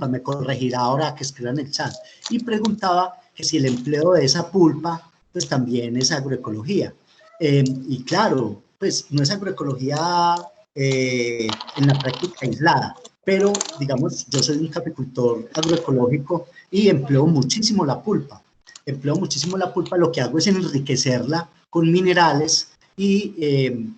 me corregirá ahora que escriba en el chat, y preguntaba que si el empleo de esa pulpa, pues también es agroecología. Y claro, pues no es agroecología en la práctica aislada, pero digamos, yo soy un caficultor agroecológico y empleo muchísimo la pulpa. Lo que hago es enriquecerla con minerales,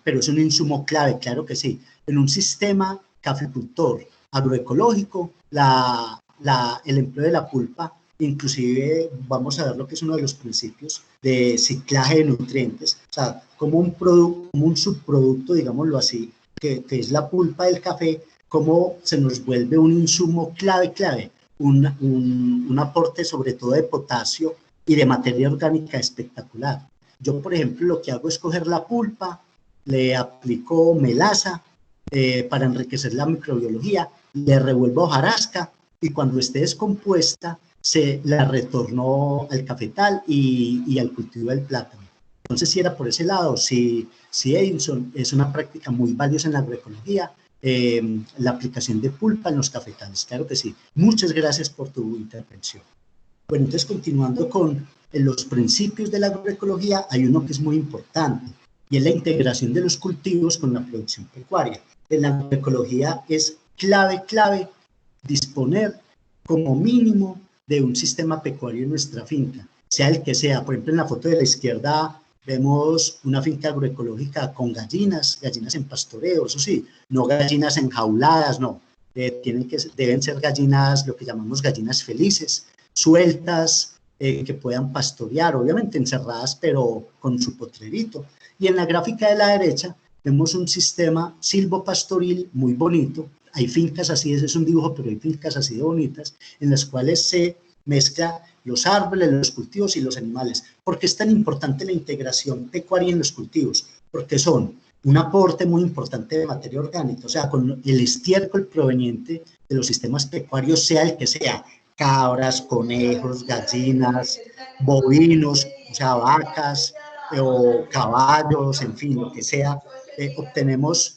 pero es un insumo clave, claro que sí. En un sistema caficultor agroecológico, el empleo de la pulpa, inclusive vamos a ver lo que es uno de los principios de ciclaje de nutrientes, o sea, como un producto, como un subproducto, digámoslo así, que es la pulpa del café, cómo se nos vuelve un insumo clave, un aporte sobre todo de potasio y de materia orgánica espectacular. Yo, por ejemplo, lo que hago es coger la pulpa, le aplico melaza para enriquecer la microbiología, le revuelvo hojarasca y cuando esté descompuesta se la retorno al cafetal y al cultivo del plátano. Entonces, si era por ese lado, si Edison es una práctica muy valiosa en la agroecología, la aplicación de pulpa en los cafetales, claro que sí. Muchas gracias por tu intervención. Bueno, entonces continuando con los principios de la agroecología, hay uno que es muy importante y es la integración de los cultivos con la producción pecuaria. En la agroecología es clave disponer como mínimo de un sistema pecuario en nuestra finca, sea el que sea. Por ejemplo, en la foto de la izquierda vemos una finca agroecológica con gallinas en pastoreo, eso sí, no gallinas enjauladas, no. Deben ser gallinas, lo que llamamos gallinas felices, sueltas, que puedan pastorear, obviamente encerradas, pero con su potrerito. Y en la gráfica de la derecha vemos un sistema silvopastoril muy bonito. Hay fincas así, ese es un dibujo, pero hay fincas así de bonitas, en las cuales se mezcla los árboles, los cultivos y los animales. ¿Por qué es tan importante la integración pecuaria en los cultivos? Porque son un aporte muy importante de materia orgánica, o sea, con el estiércol proveniente de los sistemas pecuarios, sea el que sea, cabras, conejos, gallinas, bovinos, o sea, vacas o caballos, en fin, lo que sea, obtenemos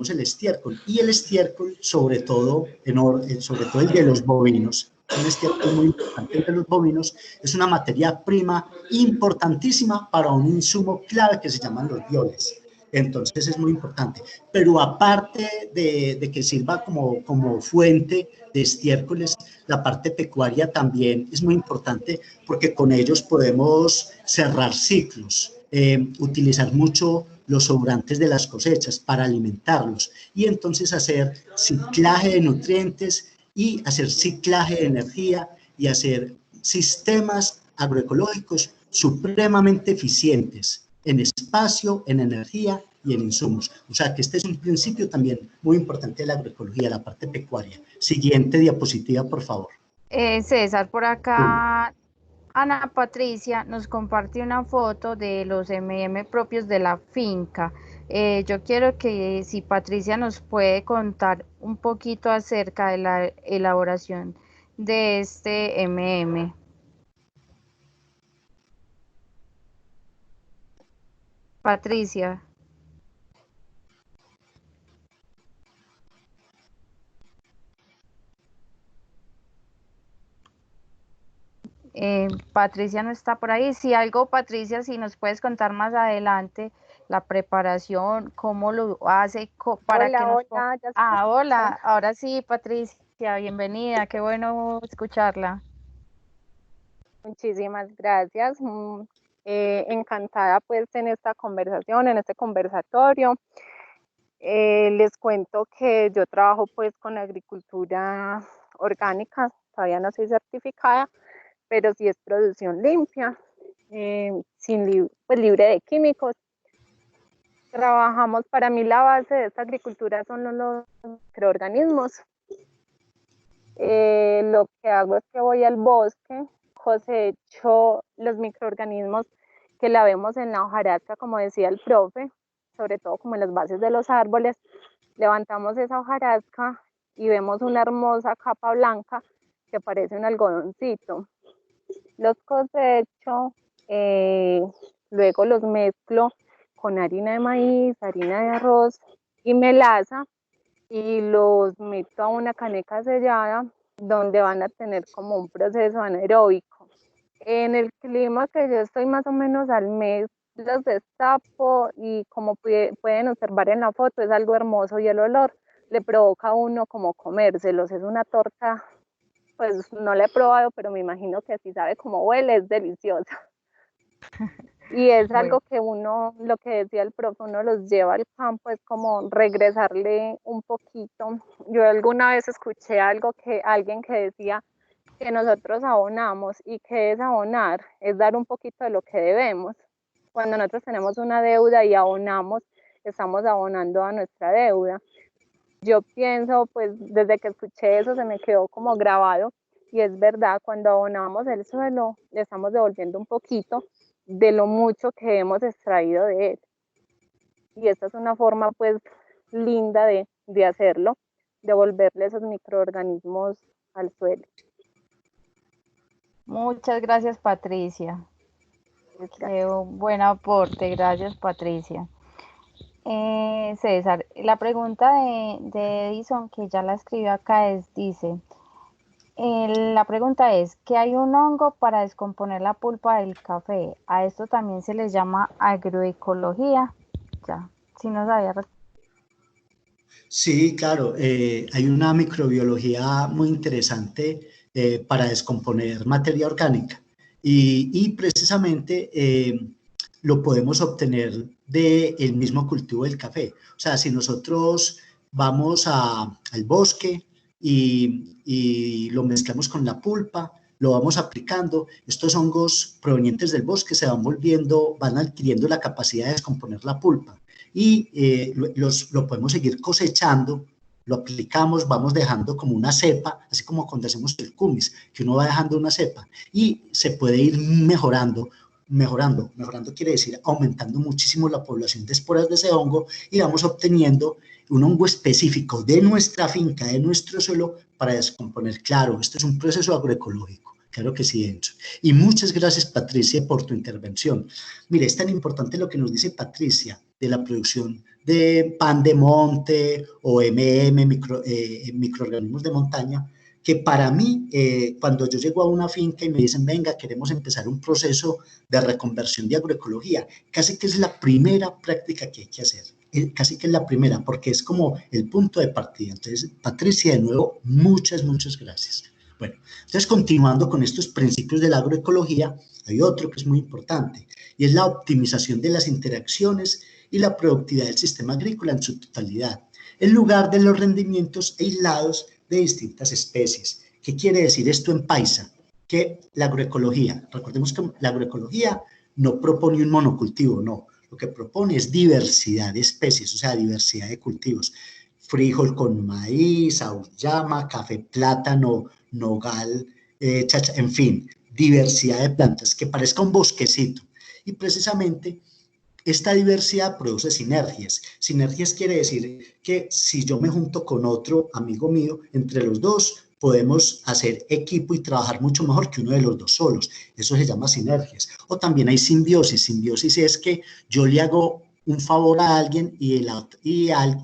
el estiércol. Y el estiércol, sobre todo el de los bovinos, un estiércol muy importante de los bovinos, es una materia prima importantísima para un insumo clave que se llaman los bioles. Entonces es muy importante. Pero aparte de que sirva como fuente de estiércoles, la parte pecuaria también es muy importante porque con ellos podemos cerrar ciclos, utilizar mucho los sobrantes de las cosechas para alimentarlos y entonces hacer ciclaje de nutrientes y hacer ciclaje de energía y hacer sistemas agroecológicos supremamente eficientes en espacio, en energía y en insumos. O sea que este es un principio también muy importante de la agroecología, la parte pecuaria. Siguiente diapositiva, por favor. César, por acá Ana Patricia nos comparte una foto de los propios de la finca. Yo quiero que si Patricia nos puede contar un poquito acerca de la elaboración de este Patricia. Patricia no está por ahí. Si algo, Patricia, si nos puedes contar más adelante la preparación, cómo lo hace para hola, que nos... hola, ya hola, ahora sí, Patricia, bienvenida, qué bueno escucharla. muchísimas gracias. Encantada pues en esta conversación, en este conversatorio. Les cuento que yo trabajo pues con agricultura orgánica, todavía no soy certificada, pero sí es producción limpia, pues libre de químicos. Trabajamos, para mí la base de esta agricultura son los microorganismos. Lo que hago es que voy al bosque cosecho los microorganismos que la vemos en la hojarasca, como decía el profe, sobre todo como en las bases de los árboles. Levantamos esa hojarasca y vemos una hermosa capa blanca que parece un algodoncito. Los cosecho, luego los mezclo con harina de maíz, harina de arroz y melaza, y los meto a una caneca sellada donde van a tener como un proceso anaeróbico. En el clima que yo estoy más o menos al mes, los destapo y como pueden observar en la foto, es algo hermoso y el olor le provoca a uno como comérselos. Es una torta, pues no la he probado, pero me imagino que así sabe cómo huele, es deliciosa. Y es algo que uno, lo que decía el profe, uno los lleva al campo, es como regresarle un poquito. Yo alguna vez escuché alguien que decía que nosotros abonamos, y que es abonar, es dar un poquito de lo que debemos. Cuando nosotros tenemos una deuda y abonamos, estamos abonando a nuestra deuda. Yo pienso, pues desde que escuché eso se me quedó como grabado, y es verdad, cuando abonamos el suelo, le estamos devolviendo un poquito de lo mucho que hemos extraído de él. Y esta es una forma pues linda de hacerlo, devolverle esos microorganismos al suelo. Muchas gracias, Patricia. Qué buen aporte, gracias, Patricia. César, la pregunta de Edison, que ya la escribió acá, dice, la pregunta es, ¿qué hay un hongo para descomponer la pulpa del café? A esto también se les llama agroecología. Ya, si no sabía. Sí, claro, hay una microbiología muy interesante para descomponer materia orgánica y precisamente lo podemos obtener del mismo cultivo del café. O sea, si nosotros vamos al bosque y lo mezclamos con la pulpa, lo vamos aplicando, estos hongos provenientes del bosque se van adquiriendo la capacidad de descomponer la pulpa y lo podemos seguir cosechando, lo aplicamos, vamos dejando como una cepa, así como cuando hacemos el kumis, que uno va dejando una cepa y se puede ir mejorando quiere decir aumentando muchísimo la población de esporas de ese hongo y vamos obteniendo un hongo específico de nuestra finca, de nuestro suelo para descomponer. Claro, esto es un proceso agroecológico, claro que sí, Enzo. Y muchas gracias, Patricia, por tu intervención. Mire, es tan importante lo que nos dice Patricia de la producción de pan de monte o microorganismos de montaña, que para mí, cuando yo llego a una finca y me dicen, venga, queremos empezar un proceso de reconversión de agroecología, casi que es la primera práctica que hay que hacer, casi que es la primera, porque es como el punto de partida. Entonces, Patricia, de nuevo, muchas gracias. Bueno, entonces continuando con estos principios de la agroecología, hay otro que es muy importante, y es la optimización de las interacciones y la productividad del sistema agrícola en su totalidad, en lugar de los rendimientos aislados de distintas especies. ¿Qué quiere decir esto en paisa? Que la agroecología, recordemos que la agroecología no propone un monocultivo, no, lo que propone es diversidad de especies, o sea, diversidad de cultivos. Frijol con maíz, auyama, café, plátano, nogal, chacha, en fin, diversidad de plantas, que parezca un bosquecito. Y precisamente esta diversidad produce sinergias. Sinergias quiere decir que si yo me junto con otro amigo mío, entre los dos podemos hacer equipo y trabajar mucho mejor que uno de los dos solos. Eso se llama sinergias. O también hay simbiosis. Simbiosis es que yo le hago un favor a alguien y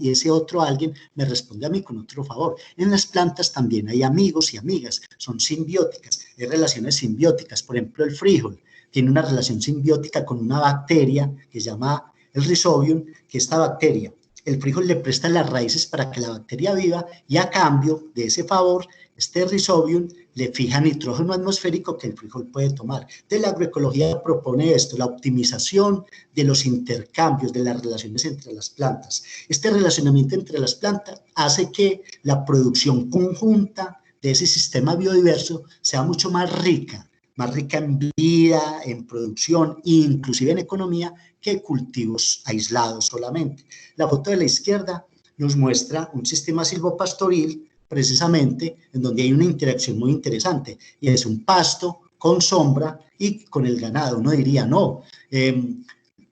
ese otro alguien me responde a mí con otro favor. En las plantas también hay amigos y amigas, son simbióticas, hay relaciones simbióticas. Por ejemplo, el frijol tiene una relación simbiótica con una bacteria que se llama el Rhizobium, que esta bacteria, el frijol le presta las raíces para que la bacteria viva y a cambio de ese favor, este Rhizobium le fija nitrógeno atmosférico que el frijol puede tomar. Entonces la agroecología propone esto, la optimización de los intercambios, de las relaciones entre las plantas. Este relacionamiento entre las plantas hace que la producción conjunta de ese sistema biodiverso sea mucho más rica en vida, en producción e inclusive en economía que cultivos aislados solamente. La foto de la izquierda nos muestra un sistema silvopastoril precisamente en donde hay una interacción muy interesante y es un pasto con sombra y con el ganado. Uno diría, no,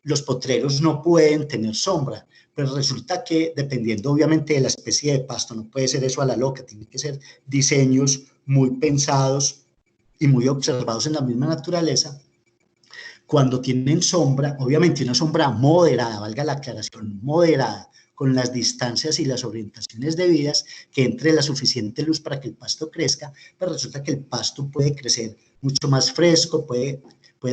los potreros no pueden tener sombra, pero resulta que dependiendo obviamente de la especie de pasto, no puede ser eso a la loca, tiene que ser diseños muy pensados y muy observados en la misma naturaleza. Cuando tienen sombra, obviamente una sombra moderada, valga la aclaración, moderada, con las distancias y las orientaciones debidas, que entre la suficiente luz para que el pasto crezca, pero resulta que el pasto puede crecer mucho más fresco, puede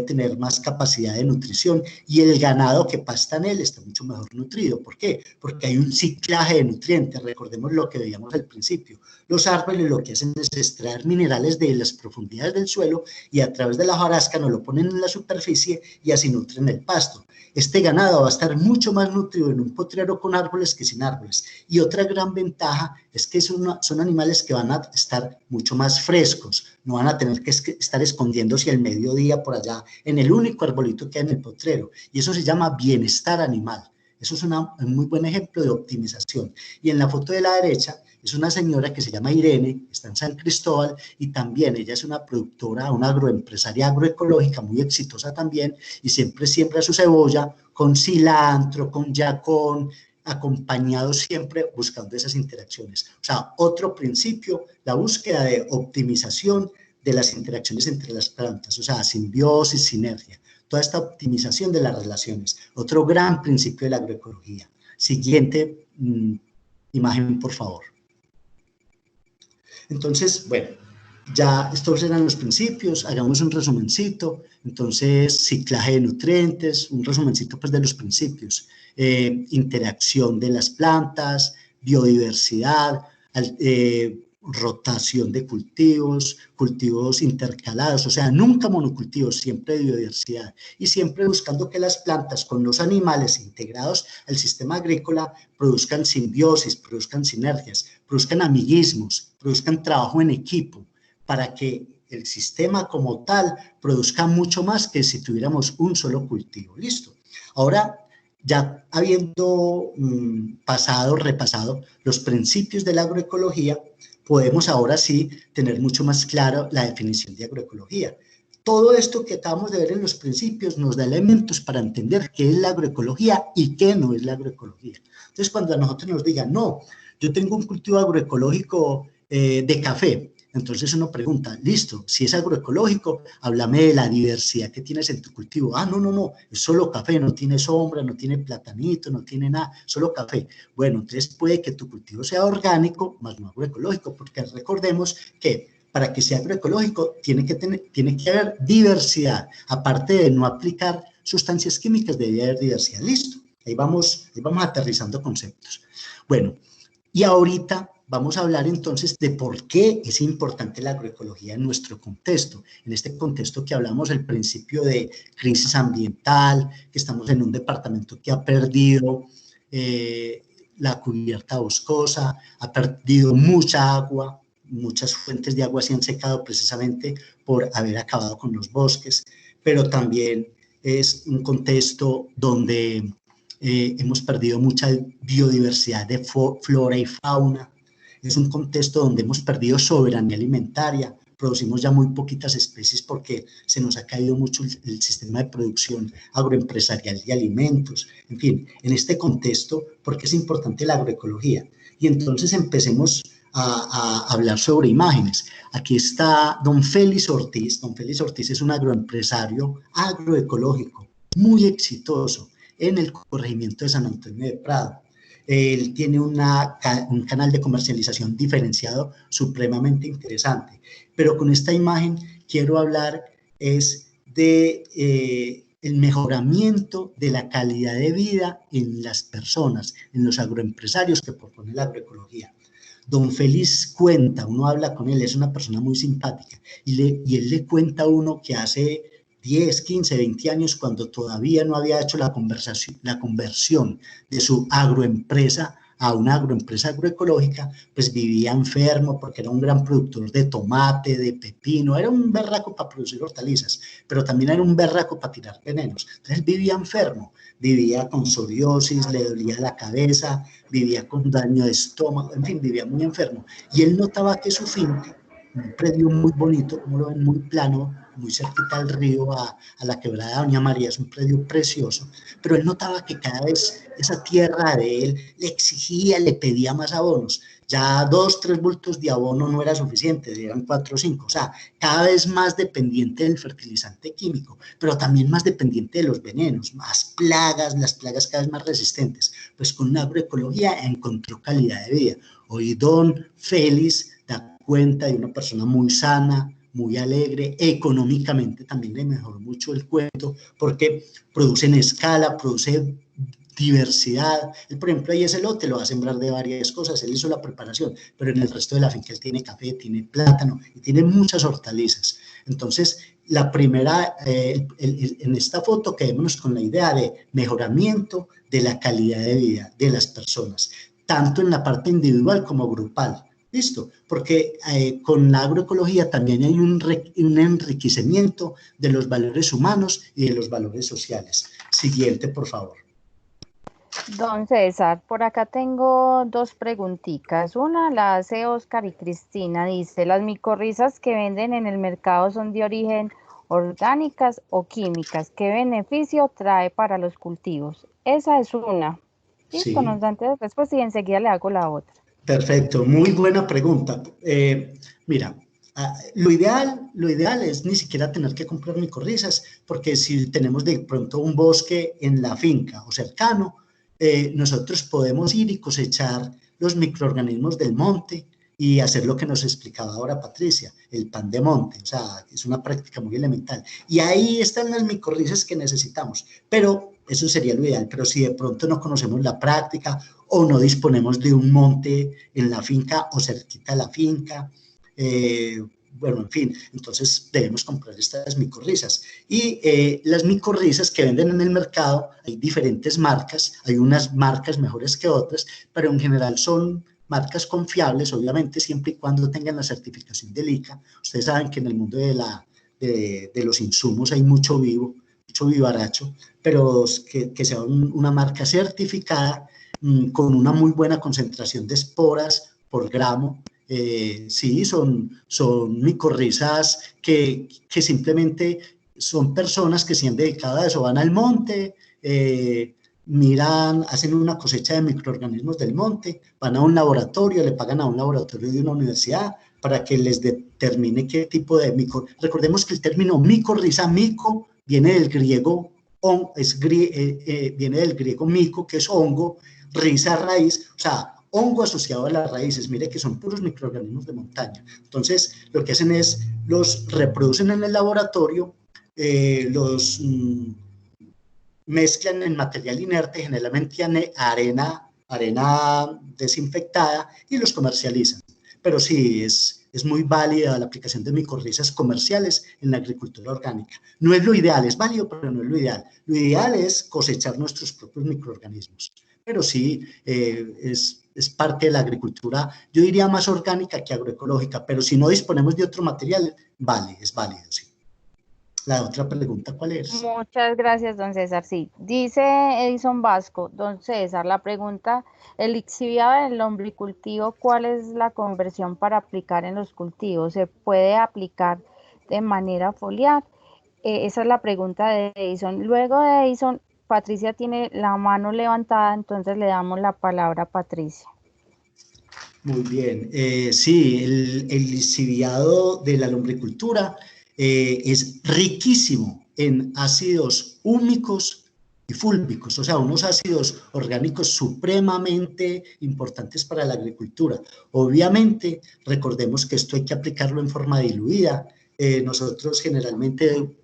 tener más capacidad de nutrición y el ganado que pasta en él está mucho mejor nutrido. ¿Por qué? Porque hay un ciclaje de nutrientes. Recordemos lo que veíamos al principio. Los árboles lo que hacen es extraer minerales de las profundidades del suelo y a través de la hojarasca nos lo ponen en la superficie y así nutren el pasto. Este ganado va a estar mucho más nutrido en un potrero con árboles que sin árboles. Y otra gran ventaja es que son animales que van a estar mucho más frescos, no van a tener que estar escondiéndose al mediodía por allá en el único arbolito que hay en el potrero. Y eso se llama bienestar animal. Eso es un muy buen ejemplo de optimización. Y en la foto de la derecha es una señora que se llama Irene, está en San Cristóbal, y también ella es una productora, una agroempresaria agroecológica muy exitosa también, y siempre siembra su cebolla con cilantro, con yacón, acompañado siempre buscando esas interacciones. O sea, otro principio, la búsqueda de optimización de las interacciones entre las plantas, o sea, simbiosis, sinergia. Toda esta optimización de las relaciones, otro gran principio de la agroecología. Siguiente imagen, por favor. Entonces, bueno, ya estos eran los principios, hagamos un resumencito. Entonces, ciclaje de nutrientes, un resumencito pues de los principios, interacción de las plantas, biodiversidad, rotación de cultivos, cultivos intercalados, o sea, nunca monocultivos, siempre biodiversidad y siempre buscando que las plantas con los animales integrados al sistema agrícola produzcan simbiosis, produzcan sinergias, produzcan amiguismos, produzcan trabajo en equipo para que el sistema como tal produzca mucho más que si tuviéramos un solo cultivo. Listo. Ahora, ya habiendo repasado los principios de la agroecología, podemos ahora sí tener mucho más claro la definición de agroecología. Todo esto que acabamos de ver en los principios nos da elementos para entender qué es la agroecología y qué no es la agroecología. Entonces, cuando a nosotros nos digan, no, yo tengo un cultivo agroecológico de café, entonces uno pregunta, listo, si es agroecológico, háblame de la diversidad que tienes en tu cultivo. Ah, no, es solo café, no tiene sombra, no tiene platanito, no tiene nada, solo café. Bueno, entonces puede que tu cultivo sea orgánico, más no agroecológico, porque recordemos que para que sea agroecológico tiene que haber diversidad. Aparte de no aplicar sustancias químicas, debe haber diversidad. Listo, ahí vamos aterrizando conceptos. Bueno, y ahorita vamos a hablar entonces de por qué es importante la agroecología en nuestro contexto. En este contexto que hablamos del principio de crisis ambiental, que estamos en un departamento que ha perdido la cubierta boscosa, ha perdido mucha agua, muchas fuentes de agua se han secado precisamente por haber acabado con los bosques, pero también es un contexto donde hemos perdido mucha biodiversidad de flora y fauna. Es un contexto donde hemos perdido soberanía alimentaria, producimos ya muy poquitas especies porque se nos ha caído mucho el sistema de producción agroempresarial de alimentos. En fin, en este contexto, ¿por qué es importante la agroecología? Y entonces empecemos a hablar sobre imágenes. Aquí está don Félix Ortiz. Don Félix Ortiz es un agroempresario agroecológico muy exitoso en el corregimiento de San Antonio de Prado. Él tiene un canal de comercialización diferenciado supremamente interesante. Pero con esta imagen quiero hablar es de el mejoramiento de la calidad de vida en las personas, en los agroempresarios que proponen la agroecología. Don Félix cuenta, uno habla con él, es una persona muy simpática, y él le cuenta a uno que hace 10, 15, 20 años, cuando todavía no había hecho la conversión de su agroempresa a una agroempresa agroecológica, pues vivía enfermo porque era un gran productor de tomate, de pepino, era un berraco para producir hortalizas, pero también era un berraco para tirar venenos. Entonces vivía enfermo, vivía con psoriasis, le dolía la cabeza, vivía con daño de estómago, en fin, vivía muy enfermo. Y él notaba que su finca, un predio muy bonito, como lo ven, muy plano, muy cerquita al río, a la quebrada Doña María, es un predio precioso, pero él notaba que cada vez esa tierra de él le exigía, le pedía más abonos. Ya 2, 3 bultos de abono no era suficiente, eran 4 o 5, o sea, cada vez más dependiente del fertilizante químico, pero también más dependiente de los venenos, más plagas, las plagas cada vez más resistentes. Pues con una agroecología encontró calidad de vida. Hoy don Félix da cuenta de una persona muy sana, muy alegre, económicamente también le mejoró mucho el cuento, porque produce en escala, produce diversidad. Él, por ejemplo, ahí ese lote lo va a sembrar de varias cosas, él hizo la preparación, pero en el resto de la finca él tiene café, tiene plátano y tiene muchas hortalizas. Entonces, la primera, en esta foto quedémonos con la idea de mejoramiento de la calidad de vida de las personas, tanto en la parte individual como grupal. ¿Listo? Porque con la agroecología también hay un enriquecimiento de los valores humanos y de los valores sociales. Siguiente, por favor. Don César, por acá tengo 2 preguntitas. Una la hace Oscar y Cristina. Dice, ¿las micorrizas que venden en el mercado son de origen orgánicas o químicas? ¿Qué beneficio trae para los cultivos? Esa es una. Listo, Sí. nos dan respuesta y enseguida le hago la otra. Perfecto, muy buena pregunta. Mira, lo ideal es ni siquiera tener que comprar micorrizas, porque si tenemos de pronto un bosque en la finca o cercano, nosotros podemos ir y cosechar los microorganismos del monte y hacer lo que nos explicaba ahora Patricia, el pan de monte, o sea, es una práctica muy elemental. Y ahí están las micorrizas que necesitamos, pero eso sería lo ideal. Pero si de pronto no conocemos la práctica o no disponemos de un monte en la finca o cerquita de la finca, bueno, en fin, entonces debemos comprar estas micorrizas. Y las micorrizas que venden en el mercado, hay diferentes marcas, hay unas marcas mejores que otras, pero en general son marcas confiables, obviamente, siempre y cuando tengan la certificación del ICA. Ustedes saben que en el mundo de los insumos hay mucho vivaracho, pero que sea una marca certificada, con una muy buena concentración de esporas por gramo. Sí, son micorrizas que simplemente son personas que se han dedicado a eso, van al monte, miran, hacen una cosecha de microorganismos del monte, van a un laboratorio, le pagan a un laboratorio de una universidad para que les determine qué tipo de recordemos que el término micorriza, mico, viene del griego, viene del griego mico, que es hongo, risa, raíz, o sea, hongo asociado a las raíces. Mire que son puros microorganismos de montaña. Entonces, lo que hacen es, los reproducen en el laboratorio, los mezclan en material inerte, generalmente arena desinfectada, y los comercializan. Pero sí, es muy válida la aplicación de micorrizas comerciales en la agricultura orgánica. No es lo ideal, es válido, pero no es lo ideal. Lo ideal es cosechar nuestros propios microorganismos. Pero sí, es parte de la agricultura, yo diría más orgánica que agroecológica, pero si no disponemos de otro material, es válido, sí. La otra pregunta, ¿cuál es? Muchas gracias, don César. Sí, dice Edison Vasco, don César, la pregunta, el lixiviado del lombricultivo, ¿cuál es la conversión para aplicar en los cultivos? ¿Se puede aplicar de manera foliar? Esa es la pregunta de Edison. Luego de Edison, Patricia tiene la mano levantada, entonces le damos la palabra a Patricia. Muy bien. Sí, el lixiviado de la lombricultura es riquísimo en ácidos húmicos y fúlbicos, o sea, unos ácidos orgánicos supremamente importantes para la agricultura. Obviamente, recordemos que esto hay que aplicarlo en forma diluida. Nosotros generalmente,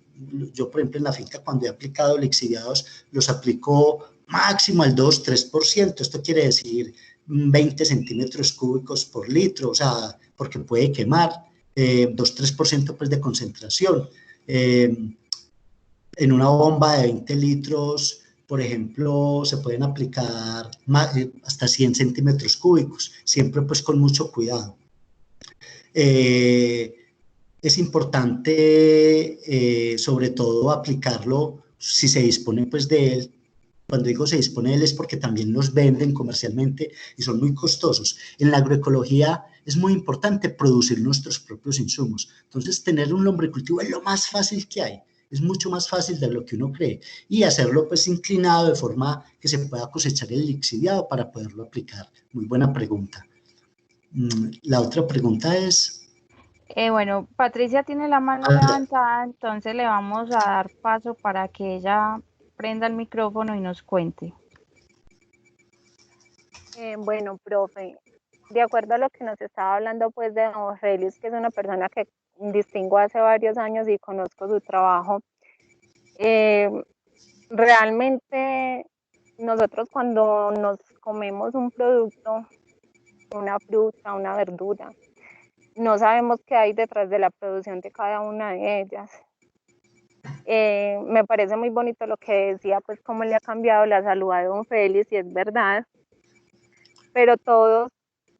yo por ejemplo en la finca cuando he aplicado lixiviados, los aplico máximo al 2-3%, esto quiere decir 20 centímetros cúbicos por litro, o sea, porque puede quemar, 2-3% pues de concentración. En una bomba de 20 litros, por ejemplo, se pueden aplicar hasta 100 centímetros cúbicos, siempre pues con mucho cuidado. Es importante, sobre todo, aplicarlo si se dispone pues de él. Cuando digo se dispone de él es porque también los venden comercialmente y son muy costosos. En la agroecología es muy importante producir nuestros propios insumos. Entonces, tener un lombricultivo es lo más fácil que hay. Es mucho más fácil de lo que uno cree. Y hacerlo pues inclinado de forma que se pueda cosechar el lixiviado para poderlo aplicar. Muy buena pregunta. La otra pregunta es... Bueno, Patricia tiene la mano levantada, entonces le vamos a dar paso para que ella prenda el micrófono y nos cuente. Bueno, profe, de acuerdo a lo que nos estaba hablando pues de don Félix, que es una persona que distingo hace varios años y conozco su trabajo, realmente nosotros cuando nos comemos un producto, una fruta, una verdura, no sabemos qué hay detrás de la producción de cada una de ellas. Me parece muy bonito lo que decía, pues cómo le ha cambiado la salud a don Félix, y es verdad, pero todos,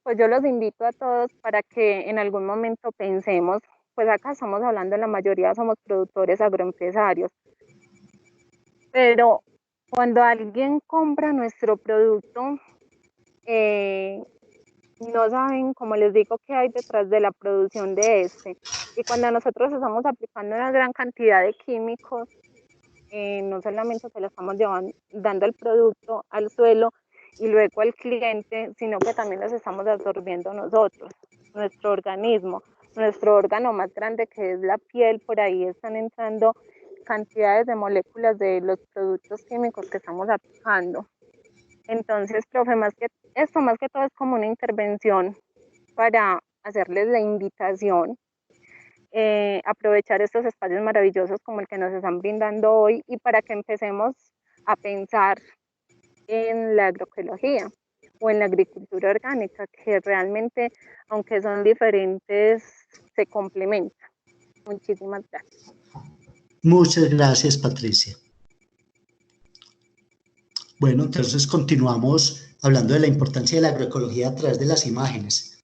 pues yo los invito a todos para que en algún momento pensemos, pues acá estamos hablando, la mayoría somos productores agroempresarios, pero cuando alguien compra nuestro producto, no saben, como les digo, qué hay detrás de la producción de este. Y cuando nosotros estamos aplicando una gran cantidad de químicos, no solamente se lo estamos dando el producto al suelo y luego al cliente, sino que también los estamos absorbiendo nosotros, nuestro organismo, nuestro órgano más grande que es la piel. Por ahí están entrando cantidades de moléculas de los productos químicos que estamos aplicando. Entonces, profe, más que todo es como una intervención para hacerles la invitación, aprovechar estos espacios maravillosos como el que nos están brindando hoy, y para que empecemos a pensar en la agroecología o en la agricultura orgánica, que realmente, aunque son diferentes, se complementan. Muchísimas gracias. Muchas gracias, Patricia. Bueno, entonces continuamos hablando de la importancia de la agroecología a través de las imágenes.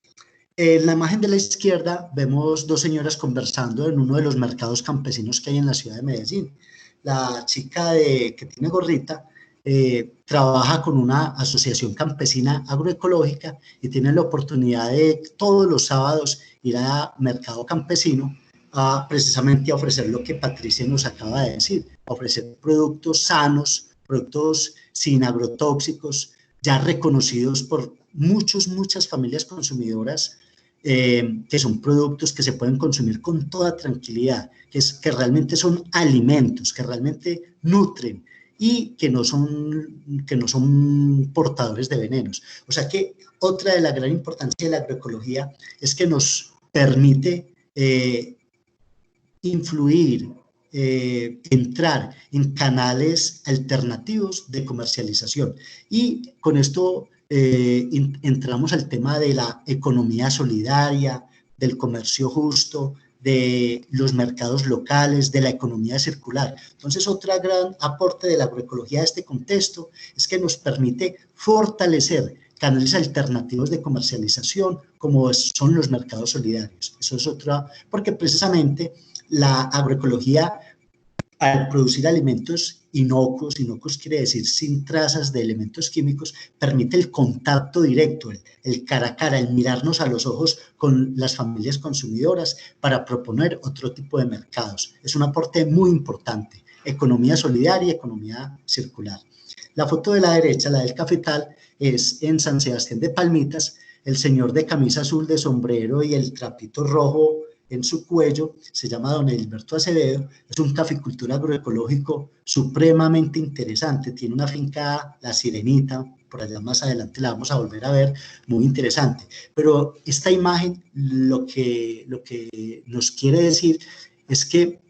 En la imagen de la izquierda vemos dos señoras conversando en uno de los mercados campesinos que hay en la ciudad de Medellín. La chica que tiene gorrita trabaja con una asociación campesina agroecológica y tiene la oportunidad de todos los sábados ir a mercado campesino precisamente a ofrecer lo que Patricia nos acaba de decir, a ofrecer productos sanos, productos sin agrotóxicos, ya reconocidos por muchas familias consumidoras, que son productos que se pueden consumir con toda tranquilidad, que realmente son alimentos, que realmente nutren y que no son portadores de venenos. O sea que otra de la gran importancia de la agroecología es que nos permite influir, entrar en canales alternativos de comercialización. Y con esto entramos al tema de la economía solidaria, del comercio justo, de los mercados locales, de la economía circular. Entonces, otro gran aporte de la agroecología a este contexto es que nos permite fortalecer canales alternativos de comercialización, como son los mercados solidarios. Eso es otra, porque precisamente la agroecología, al producir alimentos inocuos quiere decir sin trazas de elementos químicos, permite el contacto directo, el cara a cara, el mirarnos a los ojos con las familias consumidoras para proponer otro tipo de mercados. Es un aporte muy importante, economía solidaria, economía circular. La foto de la derecha, la del cafetal, es en San Sebastián de Palmitas. El señor de camisa azul de sombrero y el trapito rojo en su cuello se llama don Edilberto Acevedo. Es un caficultor agroecológico supremamente interesante. Tiene una finca, La Sirenita, por allá más adelante la vamos a volver a ver, muy interesante. Pero esta imagen lo que nos quiere decir es que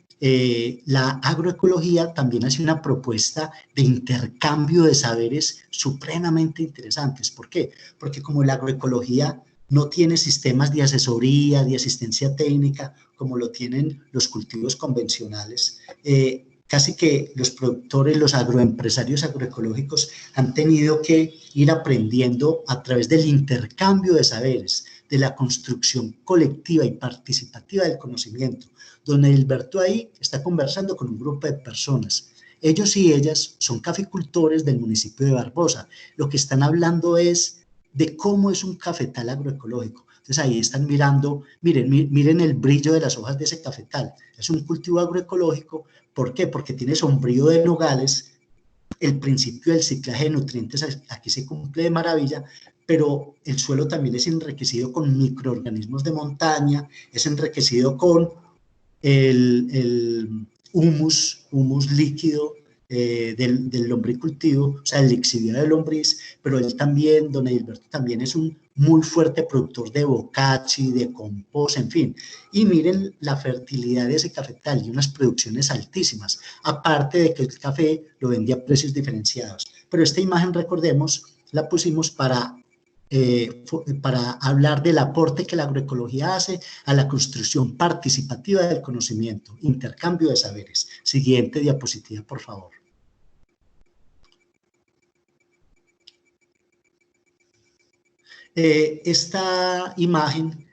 la agroecología también hace una propuesta de intercambio de saberes supremamente interesantes. ¿Por qué? Porque como la agroecología no tiene sistemas de asesoría, de asistencia técnica, como lo tienen los cultivos convencionales, casi que los productores, los agroempresarios agroecológicos han tenido que ir aprendiendo a través del intercambio de saberes, de la construcción colectiva y participativa del conocimiento. Don Edilberto ahí está conversando con un grupo de personas. Ellos y ellas son caficultores del municipio de Barbosa. Lo que están hablando es de cómo es un cafetal agroecológico. Entonces ahí están mirando, miren el brillo de las hojas de ese cafetal. Es un cultivo agroecológico. ¿Por qué? Porque tiene sombrío de nogales. El principio del ciclaje de nutrientes aquí se cumple de maravilla, pero el suelo también es enriquecido con microorganismos de montaña, es enriquecido con el humus líquido del lombricultivo, o sea, el lixiviado de lombriz, pero él también, don Edilberto, también es un muy fuerte productor de bocachi, de compost, en fin. Y miren la fertilidad de ese cafetal y unas producciones altísimas, aparte de que el café lo vende a precios diferenciados. Pero esta imagen, recordemos, la pusimos para hablar del aporte que la agroecología hace a la construcción participativa del conocimiento, intercambio de saberes. Siguiente diapositiva, por favor. Esta imagen,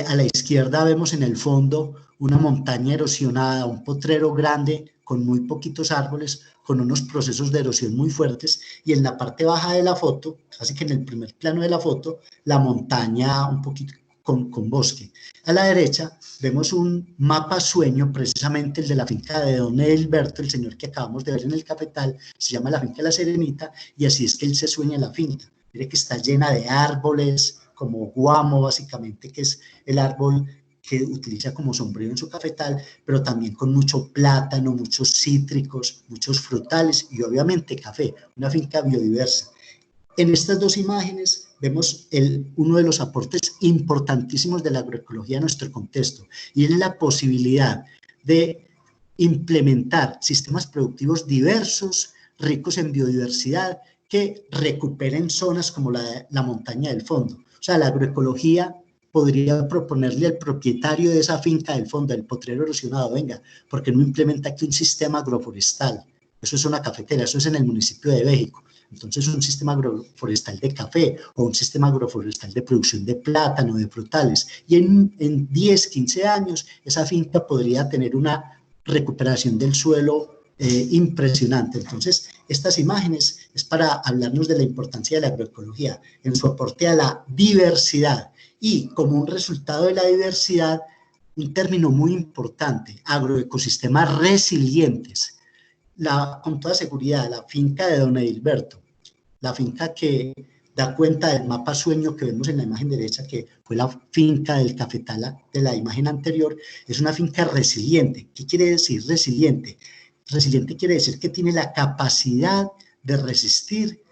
a la izquierda vemos en el fondo una montaña erosionada, un potrero grande con muy poquitos árboles, con unos procesos de erosión muy fuertes, y en la parte baja de la foto, casi que en el primer plano de la foto, la montaña un poquito con bosque. A la derecha vemos un mapa sueño, precisamente el de la finca de don Edilberto, el señor que acabamos de ver en el cafetal, se llama la finca La Serenita, y así es que él se sueña la finca. Mire que está llena de árboles, como guamo básicamente, que es el árbol que utiliza como sombrío en su cafetal, pero también con mucho plátano, muchos cítricos, muchos frutales y obviamente café, una finca biodiversa. En estas dos imágenes vemos uno de los aportes importantísimos de la agroecología a nuestro contexto, y es la posibilidad de implementar sistemas productivos diversos, ricos en biodiversidad, que recuperen zonas como la montaña del fondo. O sea, la agroecología podría proponerle al propietario de esa finca del fondo, del potrero erosionado, venga, ¿por qué no implementa aquí un sistema agroforestal? Eso es una cafetera, eso es en el municipio de Béjico. Entonces, un sistema agroforestal de café o un sistema agroforestal de producción de plátano, de frutales. Y en 10, 15 años, esa finca podría tener una recuperación del suelo impresionante. Entonces, estas imágenes es para hablarnos de la importancia de la agroecología en su aporte a la diversidad, y como un resultado de la diversidad, un término muy importante, agroecosistemas resilientes. Con toda seguridad, la finca de don Edilberto, la finca que da cuenta del mapa sueño que vemos en la imagen derecha, que fue la finca del cafetal de la imagen anterior, es una finca resiliente. ¿Qué quiere decir resiliente? Resiliente quiere decir que tiene la capacidad de resistir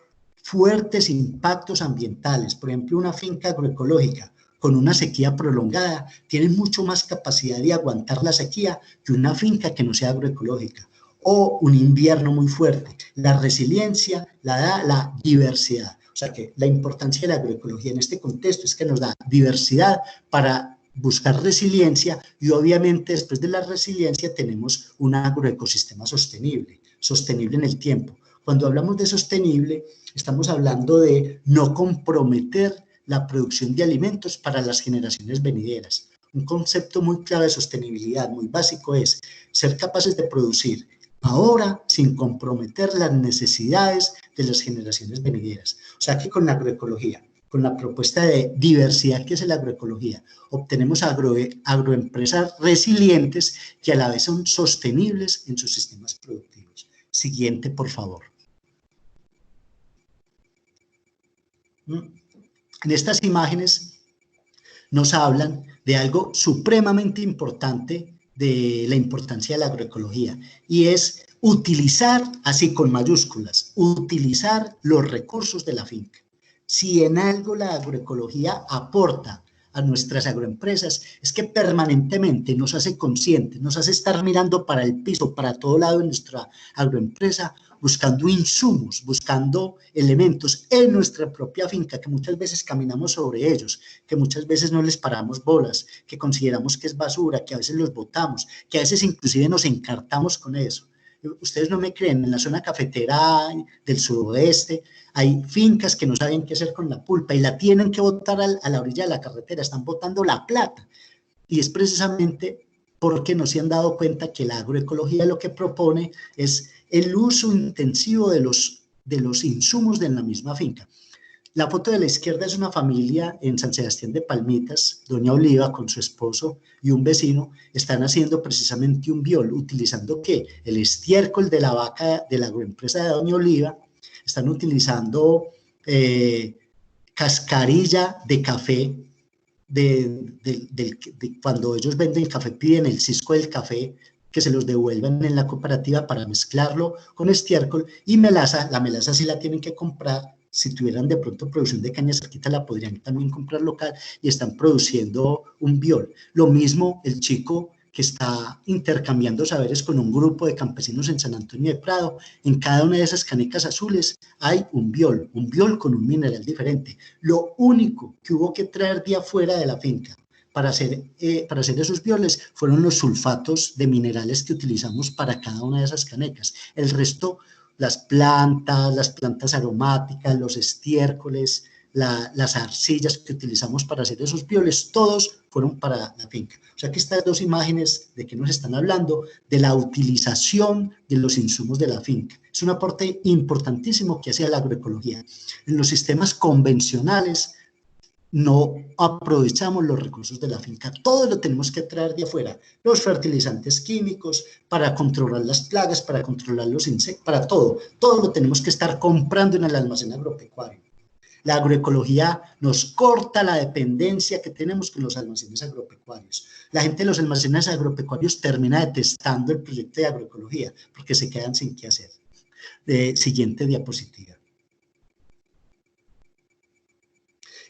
fuertes impactos ambientales. Por ejemplo, una finca agroecológica con una sequía prolongada tiene mucho más capacidad de aguantar la sequía que una finca que no sea agroecológica, o un invierno muy fuerte. La resiliencia la da la diversidad. O sea que la importancia de la agroecología en este contexto es que nos da diversidad para buscar resiliencia, y obviamente después de la resiliencia tenemos un agroecosistema sostenible en el tiempo. Cuando hablamos de sostenible, estamos hablando de no comprometer la producción de alimentos para las generaciones venideras. Un concepto muy clave de sostenibilidad, muy básico, es ser capaces de producir ahora sin comprometer las necesidades de las generaciones venideras. O sea que con la agroecología, con la propuesta de diversidad que es la agroecología, obtenemos agroempresas resilientes que a la vez son sostenibles en sus sistemas productivos. Siguiente, por favor. En estas imágenes nos hablan de algo supremamente importante de la importancia de la agroecología, y es utilizar, así con mayúsculas, utilizar los recursos de la finca. Si en algo la agroecología aporta a nuestras agroempresas, es que permanentemente nos hace conscientes, nos hace estar mirando para el piso, para todo lado de nuestra agroempresa, buscando insumos, buscando elementos en nuestra propia finca, que muchas veces caminamos sobre ellos, que muchas veces no les paramos bolas, que consideramos que es basura, que a veces los botamos, que a veces inclusive nos encartamos con eso. Ustedes no me creen, en la zona cafetera del suroeste hay fincas que no saben qué hacer con la pulpa y la tienen que botar a la orilla de la carretera, están botando la plata. Y es precisamente porque no se han dado cuenta que la agroecología lo que propone es el uso intensivo de los insumos de la misma finca. La foto de la izquierda es una familia en San Sebastián de Palmitas. Doña Oliva con su esposo y un vecino están haciendo precisamente un biol, utilizando ¿qué? El estiércol de la vaca de la agroempresa de Doña Oliva. Están utilizando cascarilla de café, cuando ellos venden café piden el cisco del café que se los devuelvan en la cooperativa para mezclarlo con estiércol, y melaza. La melaza sí la tienen que comprar. Si tuvieran de pronto producción de caña cerquita, la podrían también comprar local, y están produciendo un biol. Lo mismo el chico que está intercambiando saberes con un grupo de campesinos en San Antonio de Prado. En cada una de esas canecas azules hay un biol con un mineral diferente. Lo único que hubo que traer de afuera de la finca para hacer esos bioles fueron los sulfatos de minerales que utilizamos para cada una de esas canecas. El resto, las plantas aromáticas, los estiércoles, las arcillas que utilizamos para hacer esos bioles, todos fueron para la finca. O sea que estas dos imágenes, ¿de qué nos están hablando? De la utilización de los insumos de la finca. Es un aporte importantísimo que hace la agroecología. En los sistemas convencionales no aprovechamos los recursos de la finca, todo lo tenemos que traer de afuera, los fertilizantes químicos para controlar las plagas, para controlar los insectos, para todo lo tenemos que estar comprando en el almacén agropecuario. La agroecología nos corta la dependencia que tenemos con los almacenes agropecuarios. La gente de los almacenes agropecuarios termina detestando el proyecto de agroecología porque se quedan sin qué hacer. Siguiente diapositiva.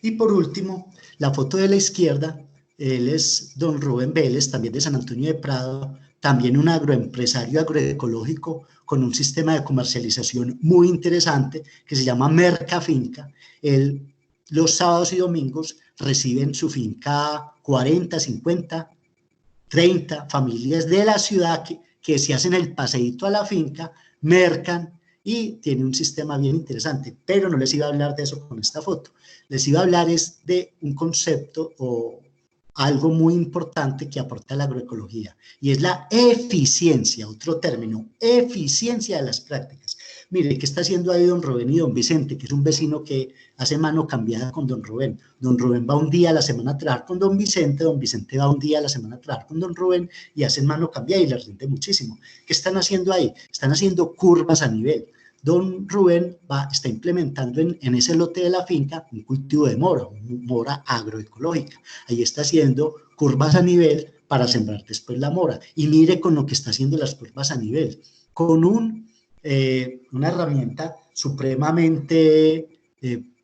Y por último, la foto de la izquierda, él es don Rubén Vélez, también de San Antonio de Prado, también un agroempresario agroecológico con un sistema de comercialización muy interesante que se llama Mercafinca. Él los sábados y domingos recibe en su finca 40, 50, 30 familias de la ciudad que se hacen el paseíto a la finca, mercan, y tiene un sistema bien interesante, pero no les iba a hablar de eso con esta foto. Les iba a hablar es de un concepto o algo muy importante que aporta la agroecología, y es la eficiencia, otro término, eficiencia de las prácticas. Mire, ¿qué está haciendo ahí don Rubén y don Vicente, que es un vecino que hace mano cambiada con don Rubén? Don Rubén va un día a la semana a trabajar con don Vicente va un día a la semana a trabajar con don Rubén, y hacen mano cambiada y les rinde muchísimo. ¿Qué están haciendo ahí? Están haciendo curvas a nivel. Don Rubén está implementando en ese lote de la finca un cultivo de mora agroecológica. Ahí está haciendo curvas a nivel para sembrar después la mora. Y mire con lo que está haciendo las curvas a nivel, con una herramienta supremamente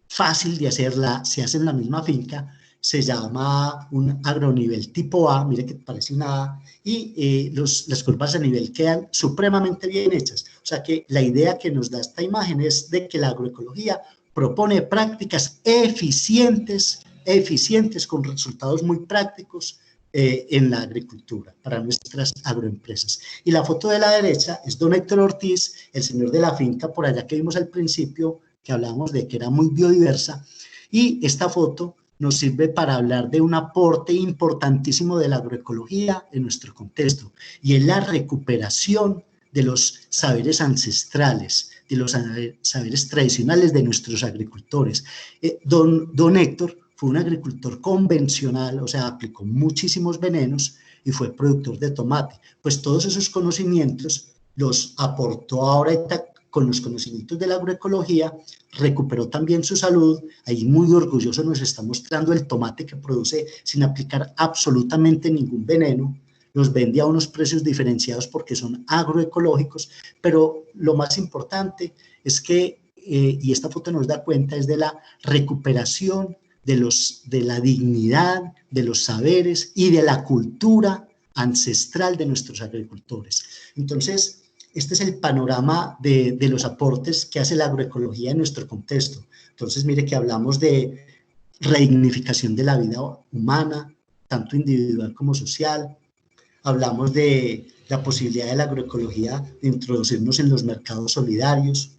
fácil de hacerla, se hace en la misma finca, se llama un agronivel tipo A, mire que parece una A, y las curvas a nivel quedan supremamente bien hechas. O sea que la idea que nos da esta imagen es de que la agroecología propone prácticas eficientes con resultados muy prácticos en la agricultura para nuestras agroempresas. Y la foto de la derecha es don Héctor Ortiz, el señor de la finca por allá que vimos al principio, que hablábamos de que era muy biodiversa, y esta foto nos sirve para hablar de un aporte importantísimo de la agroecología en nuestro contexto, y es la recuperación de los saberes ancestrales, de los saberes tradicionales de nuestros agricultores. Don Héctor fue un agricultor convencional, o sea, aplicó muchísimos venenos y fue productor de tomate. Pues todos esos conocimientos los aportó ahora con los conocimientos de la agroecología, recuperó también su salud, ahí muy orgulloso nos está mostrando el tomate que produce sin aplicar absolutamente ningún veneno, los vende a unos precios diferenciados porque son agroecológicos, pero lo más importante es que, y esta foto nos da cuenta, es de la recuperación de la dignidad, de los saberes y de la cultura ancestral de nuestros agricultores. Entonces, este es el panorama de los aportes que hace la agroecología en nuestro contexto. Entonces, mire que hablamos de redignificación de la vida humana, tanto individual como social. Hablamos de la posibilidad de la agroecología de introducirnos en los mercados solidarios,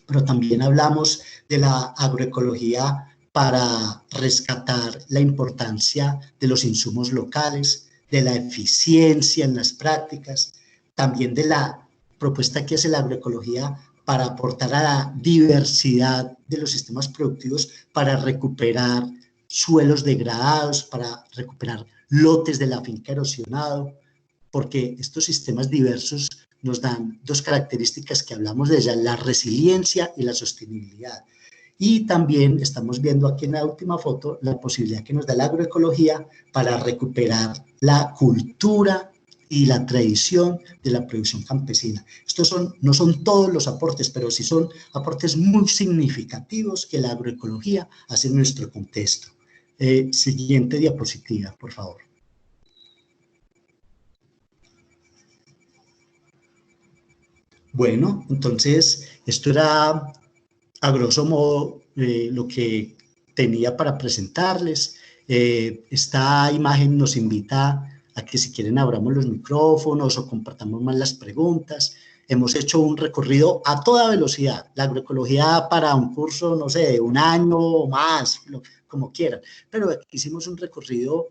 pero también hablamos de la agroecología para rescatar la importancia de los insumos locales, de la eficiencia en las prácticas, también de la propuesta que hace la agroecología para aportar a la diversidad de los sistemas productivos, para recuperar suelos degradados, para recuperar lotes de la finca erosionado, porque estos sistemas diversos nos dan dos características que hablamos de ellas, la resiliencia y la sostenibilidad. Y también estamos viendo aquí en la última foto la posibilidad que nos da la agroecología para recuperar la cultura y la tradición de la producción campesina. Estos no son todos los aportes, pero sí son aportes muy significativos que la agroecología hace en nuestro contexto. Siguiente diapositiva, por favor. Bueno, entonces esto era a grosso modo lo que tenía para presentarles. Esta imagen nos invita a que si quieren abramos los micrófonos o compartamos más las preguntas. Hemos hecho un recorrido a toda velocidad. La agroecología para un curso, no sé, de un año o más, como quieran. Pero aquí hicimos un recorrido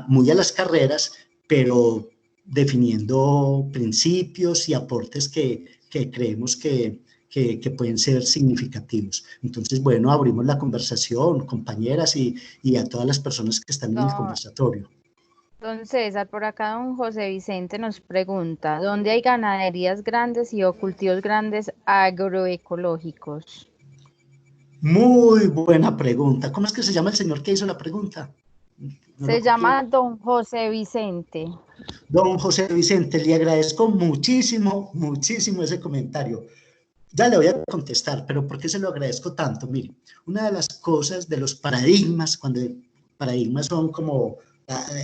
muy a las carreras, pero definiendo principios y aportes que creemos que pueden ser significativos. Entonces, bueno, abrimos la conversación, compañeras, y a todas las personas que están en el conversatorio. Don César, por acá don José Vicente nos pregunta, ¿dónde hay ganaderías grandes y o cultivos grandes agroecológicos? Muy buena pregunta. ¿Cómo es que se llama el señor que hizo la pregunta? Se llama don José Vicente. Don José Vicente, le agradezco muchísimo, muchísimo ese comentario. Ya le voy a contestar, pero ¿por qué se lo agradezco tanto? Mire, una de las cosas de los paradigmas, cuando paradigmas son como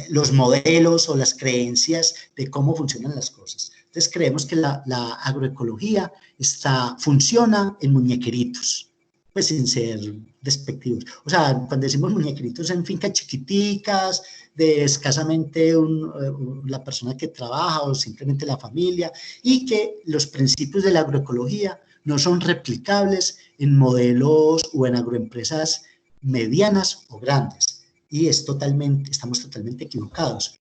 los modelos o las creencias de cómo funcionan las cosas. Entonces creemos que la agroecología funciona en muñequeritos, pues sin ser despectivos. O sea, cuando decimos muñequeritos en fincas chiquiticas, de escasamente la persona que trabaja o simplemente la familia, y que los principios de la agroecología no son replicables en modelos o en agroempresas medianas o grandes. Y estamos totalmente equivocados.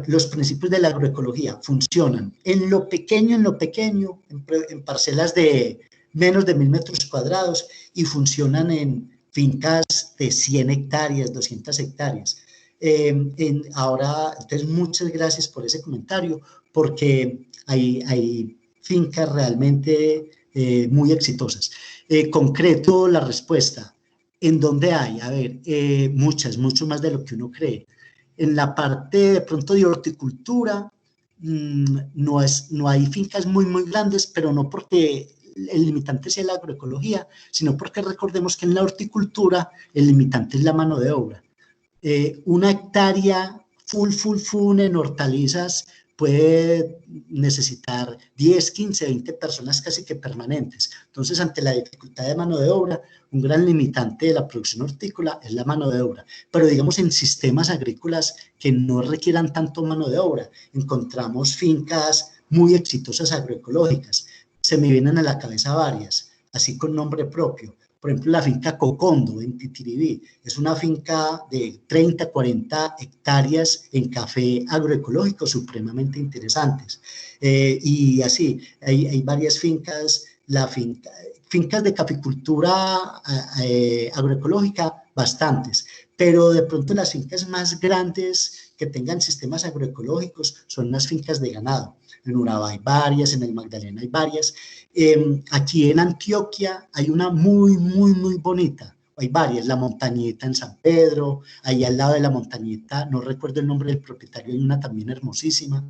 Los principios de la agroecología funcionan en lo pequeño, en parcelas de menos de 1000 metros cuadrados, y funcionan en fincas de 100 hectáreas, 200 hectáreas. Ahora, entonces, muchas gracias por ese comentario, porque hay fincas realmente muy exitosas. Concreto la respuesta. ¿En dónde hay? A ver, mucho más de lo que uno cree. En la parte de pronto de horticultura, no hay fincas muy grandes, pero no porque el limitante sea la agroecología, sino porque recordemos que en la horticultura el limitante es la mano de obra. Una hectárea full en hortalizas puede necesitar 10, 15, 20 personas casi que permanentes. Entonces, ante la dificultad de mano de obra, un gran limitante de la producción hortícola es la mano de obra. Pero digamos, en sistemas agrícolas que no requieran tanto mano de obra, encontramos fincas muy exitosas agroecológicas. Se me vienen a la cabeza varias, así con nombre propio. Por ejemplo, la finca Cocondo en Titiribí es una finca de 30, 40 hectáreas en café agroecológico supremamente interesantes. Y así, hay varias fincas, fincas de caficultura agroecológica, bastantes. Pero de pronto las fincas más grandes que tengan sistemas agroecológicos son las fincas de ganado. En Urabá hay varias, en el Magdalena hay varias. Aquí en Antioquia hay una muy bonita, hay varias, la Montañita en San Pedro, ahí al lado de la Montañita, no recuerdo el nombre del propietario, hay una también hermosísima,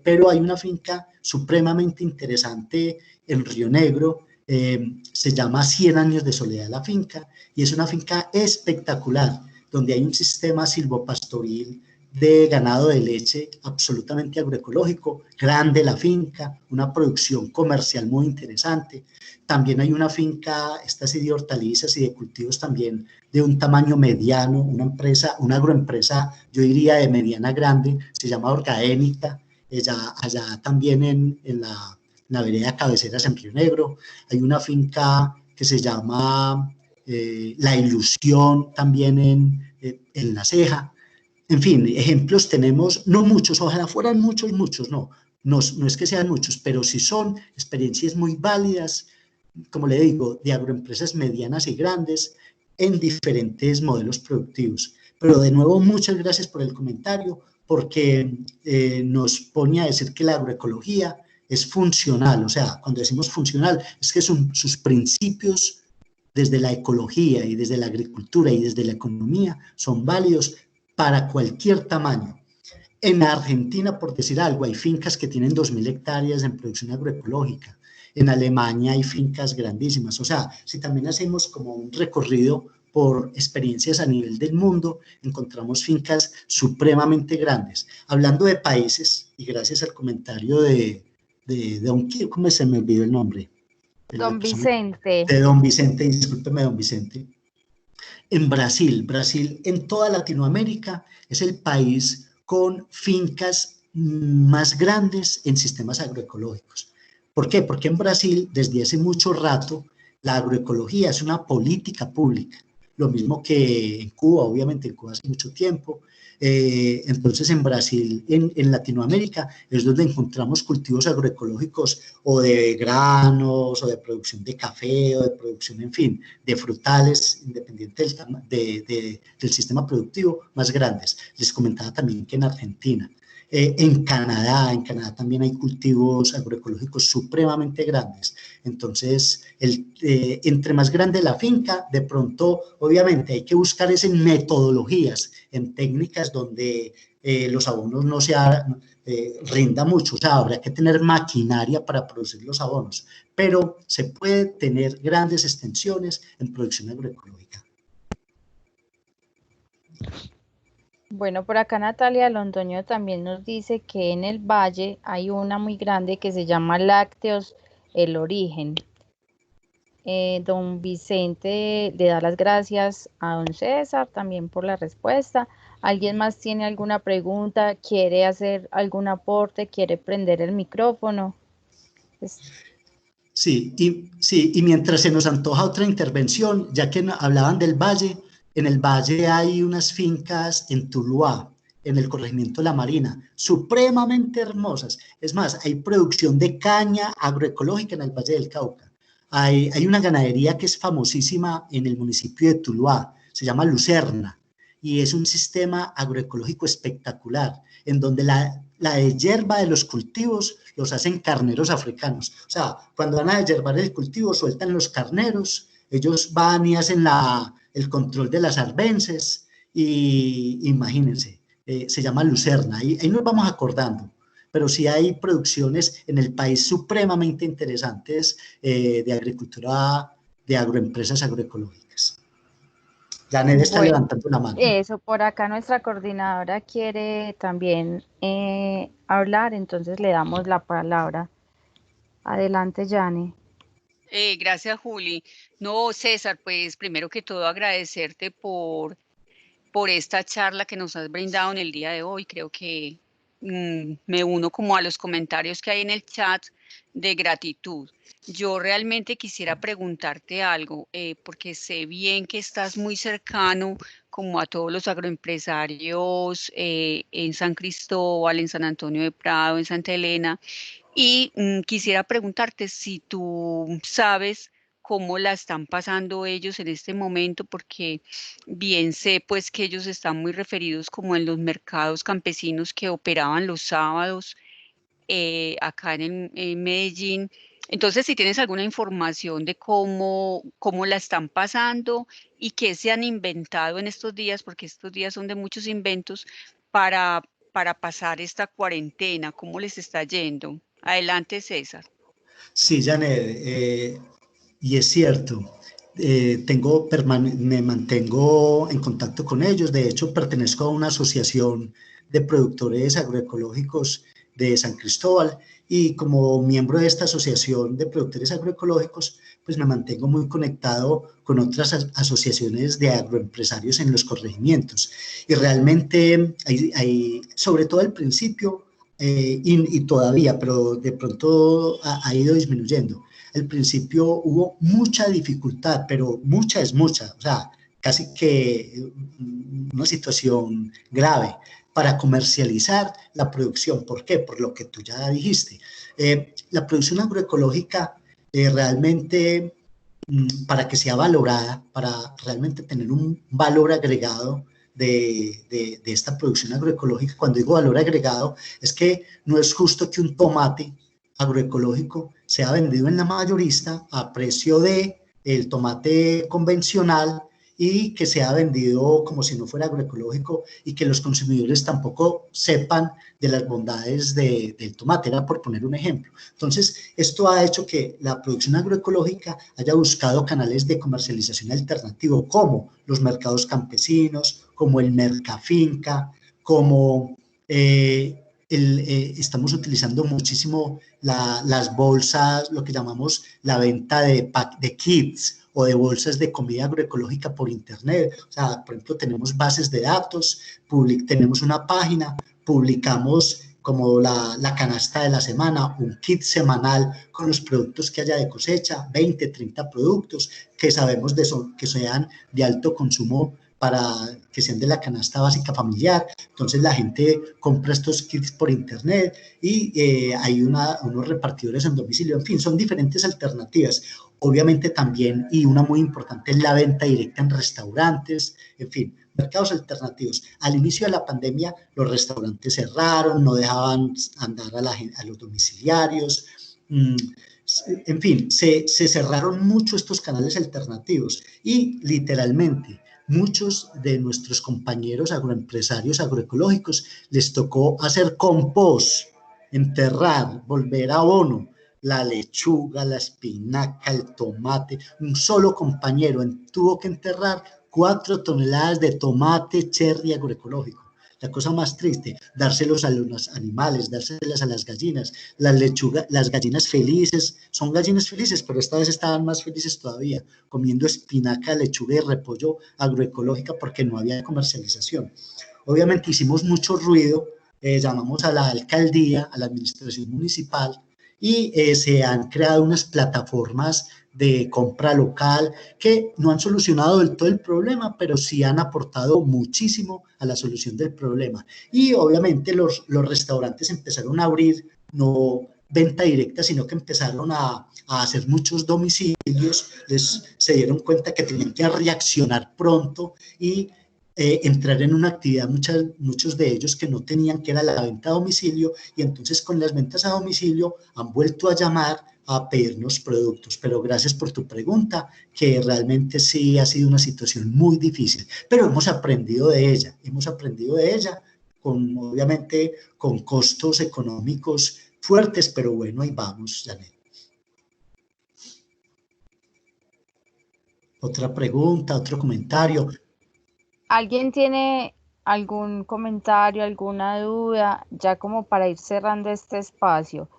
pero hay una finca supremamente interesante en Río Negro, se llama 100 años de soledad la finca, y es una finca espectacular, donde hay un sistema silvopastoril de ganado de leche absolutamente agroecológico, grande la finca, una producción comercial muy interesante. También hay una finca, esta sí de hortalizas y de cultivos también de un tamaño mediano, una agroempresa, yo diría de mediana grande, se llama Orgaénica, allá también en la vereda Cabeceras en Río Negro. Hay una finca que se llama La Ilusión también en La Ceja. En fin, ejemplos tenemos, no muchos, ojalá fueran muchos, no, No, no es que sean muchos, pero sí son experiencias muy válidas, como le digo, de agroempresas medianas y grandes en diferentes modelos productivos. Pero de nuevo, muchas gracias por el comentario, porque nos pone a decir que la agroecología es funcional. O sea, cuando decimos funcional, es que sus principios desde la ecología y desde la agricultura y desde la economía son válidos para cualquier tamaño. En Argentina, por decir algo, hay fincas que tienen 2.000 hectáreas en producción agroecológica. En Alemania hay fincas grandísimas. O sea, si también hacemos como un recorrido por experiencias a nivel del mundo, encontramos fincas supremamente grandes. Hablando de países, y gracias al comentario de don, ¿cómo se me olvidó el nombre? Don Vicente. De don Vicente, discúlpeme, don Vicente. En Brasil, en toda Latinoamérica, es el país con fincas más grandes en sistemas agroecológicos. ¿Por qué? Porque en Brasil, desde hace mucho rato, la agroecología es una política pública. Lo mismo que en Cuba, obviamente en Cuba hace mucho tiempo. Entonces en Brasil, en Latinoamérica, es donde encontramos cultivos agroecológicos o de granos, o de producción de café, o de producción, en fin, de frutales, independiente del sistema productivo, más grandes. Les comentaba también que en Argentina. En Canadá también hay cultivos agroecológicos supremamente grandes. Entonces, entre más grande la finca, de pronto, obviamente, hay que buscar es en metodologías, en técnicas donde los abonos no se rinda mucho. O sea, habrá que tener maquinaria para producir los abonos, pero se puede tener grandes extensiones en producción agroecológica. Bueno, por acá Natalia Londoño también nos dice que en el Valle hay una muy grande que se llama Lácteos El Origen. Don Vicente le da las gracias a don César también por la respuesta. ¿Alguien más tiene alguna pregunta? ¿Quiere hacer algún aporte? ¿Quiere prender el micrófono? Sí, y mientras se nos antoja otra intervención, ya que hablaban del Valle, en el Valle hay unas fincas en Tuluá, en el corregimiento La Marina, supremamente hermosas. Es más, hay producción de caña agroecológica en el Valle del Cauca. Hay una ganadería que es famosísima en el municipio de Tuluá, se llama Lucerna, y es un sistema agroecológico espectacular, en donde la deshierva de los cultivos los hacen carneros africanos. O sea, cuando van a deshiervar el cultivo, sueltan los carneros, ellos van y hacen el control de las arbences, y imagínense, se llama Lucerna, ahí nos vamos acordando, pero sí hay producciones en el país supremamente interesantes de agricultura, de agroempresas agroecológicas. Janet está levantando la mano. Eso, por acá nuestra coordinadora quiere también hablar, entonces le damos la palabra. Adelante, Jane. Gracias, Juli. No, César, pues primero que todo agradecerte por esta charla que nos has brindado en el día de hoy. Creo que me uno como a los comentarios que hay en el chat de gratitud. Yo realmente quisiera preguntarte algo, porque sé bien que estás muy cercano como a todos los agroempresarios en San Cristóbal, en San Antonio de Prado, en Santa Elena, y quisiera preguntarte si tú sabes cómo la están pasando ellos en este momento, porque bien sé pues que ellos están muy referidos como en los mercados campesinos que operaban los sábados acá en Medellín. Entonces, si tienes alguna información de cómo la están pasando y qué se han inventado en estos días, porque estos días son de muchos inventos, para pasar esta cuarentena, ¿cómo les está yendo? Adelante, César. Sí, Janet, y es cierto, me mantengo en contacto con ellos. De hecho, pertenezco a una asociación de productores agroecológicos de San Cristóbal, y como miembro de esta asociación de productores agroecológicos, pues me mantengo muy conectado con otras asociaciones de agroempresarios en los corregimientos. Y realmente, sobre todo al principio, y todavía, pero de pronto ha ido disminuyendo. Al principio hubo mucha dificultad, pero mucha es mucha, o sea, casi que una situación grave para comercializar la producción. ¿Por qué? Por lo que tú ya dijiste. La producción agroecológica realmente, para que sea valorada, para realmente tener un valor agregado de esta producción agroecológica, cuando digo valor agregado, es que no es justo que un tomate agroecológico sea vendido en la mayorista a precio de el tomate convencional y que sea vendido como si no fuera agroecológico y que los consumidores tampoco sepan de las bondades del tomate, era por poner un ejemplo. Entonces, esto ha hecho que la producción agroecológica haya buscado canales de comercialización alternativo, como los mercados campesinos, como el Mercafinca, como estamos utilizando muchísimo las bolsas, lo que llamamos la venta de kits o de bolsas de comida agroecológica por internet. O sea, por ejemplo, tenemos bases de datos, tenemos una página, publicamos como la canasta de la semana, un kit semanal con los productos que haya de cosecha, 20, 30 productos que sabemos que sean de alto consumo para que sean de la canasta básica familiar. Entonces la gente compra estos kits por internet y hay unos repartidores en domicilio. En fin, son diferentes alternativas. Obviamente también, y una muy importante, es la venta directa en restaurantes, en fin, mercados alternativos. Al inicio de la pandemia, los restaurantes cerraron, no dejaban andar a los domiciliarios. En fin, se cerraron mucho estos canales alternativos y literalmente muchos de nuestros compañeros agroempresarios agroecológicos les tocó hacer compost, enterrar, volver a abono, la lechuga, la espinaca, el tomate. Un solo compañero tuvo que enterrar 4 toneladas de tomate cherry agroecológico. La cosa más triste, dárselos a los animales, dárselas a las gallinas. Las gallinas felices, son gallinas felices, pero esta vez estaban más felices todavía, comiendo espinaca, lechuga y repollo agroecológica porque no había comercialización. Obviamente hicimos mucho ruido, llamamos a la alcaldía, a la administración municipal, y se han creado unas plataformas de compra local que no han solucionado del todo el problema, pero sí han aportado muchísimo a la solución del problema. Y obviamente los restaurantes empezaron a abrir, no venta directa, sino que empezaron a hacer muchos domicilios, se dieron cuenta que tenían que reaccionar pronto y entrar en una actividad, muchos de ellos que no tenían, que era la venta a domicilio, y entonces con las ventas a domicilio han vuelto a llamar a pedirnos productos. Pero gracias por tu pregunta, que realmente sí ha sido una situación muy difícil, pero hemos aprendido de ella, obviamente con costos económicos fuertes, pero bueno, ahí vamos, Janet. Otra pregunta, otro comentario. ¿Alguien tiene algún comentario, alguna duda, ya como para ir cerrando este espacio?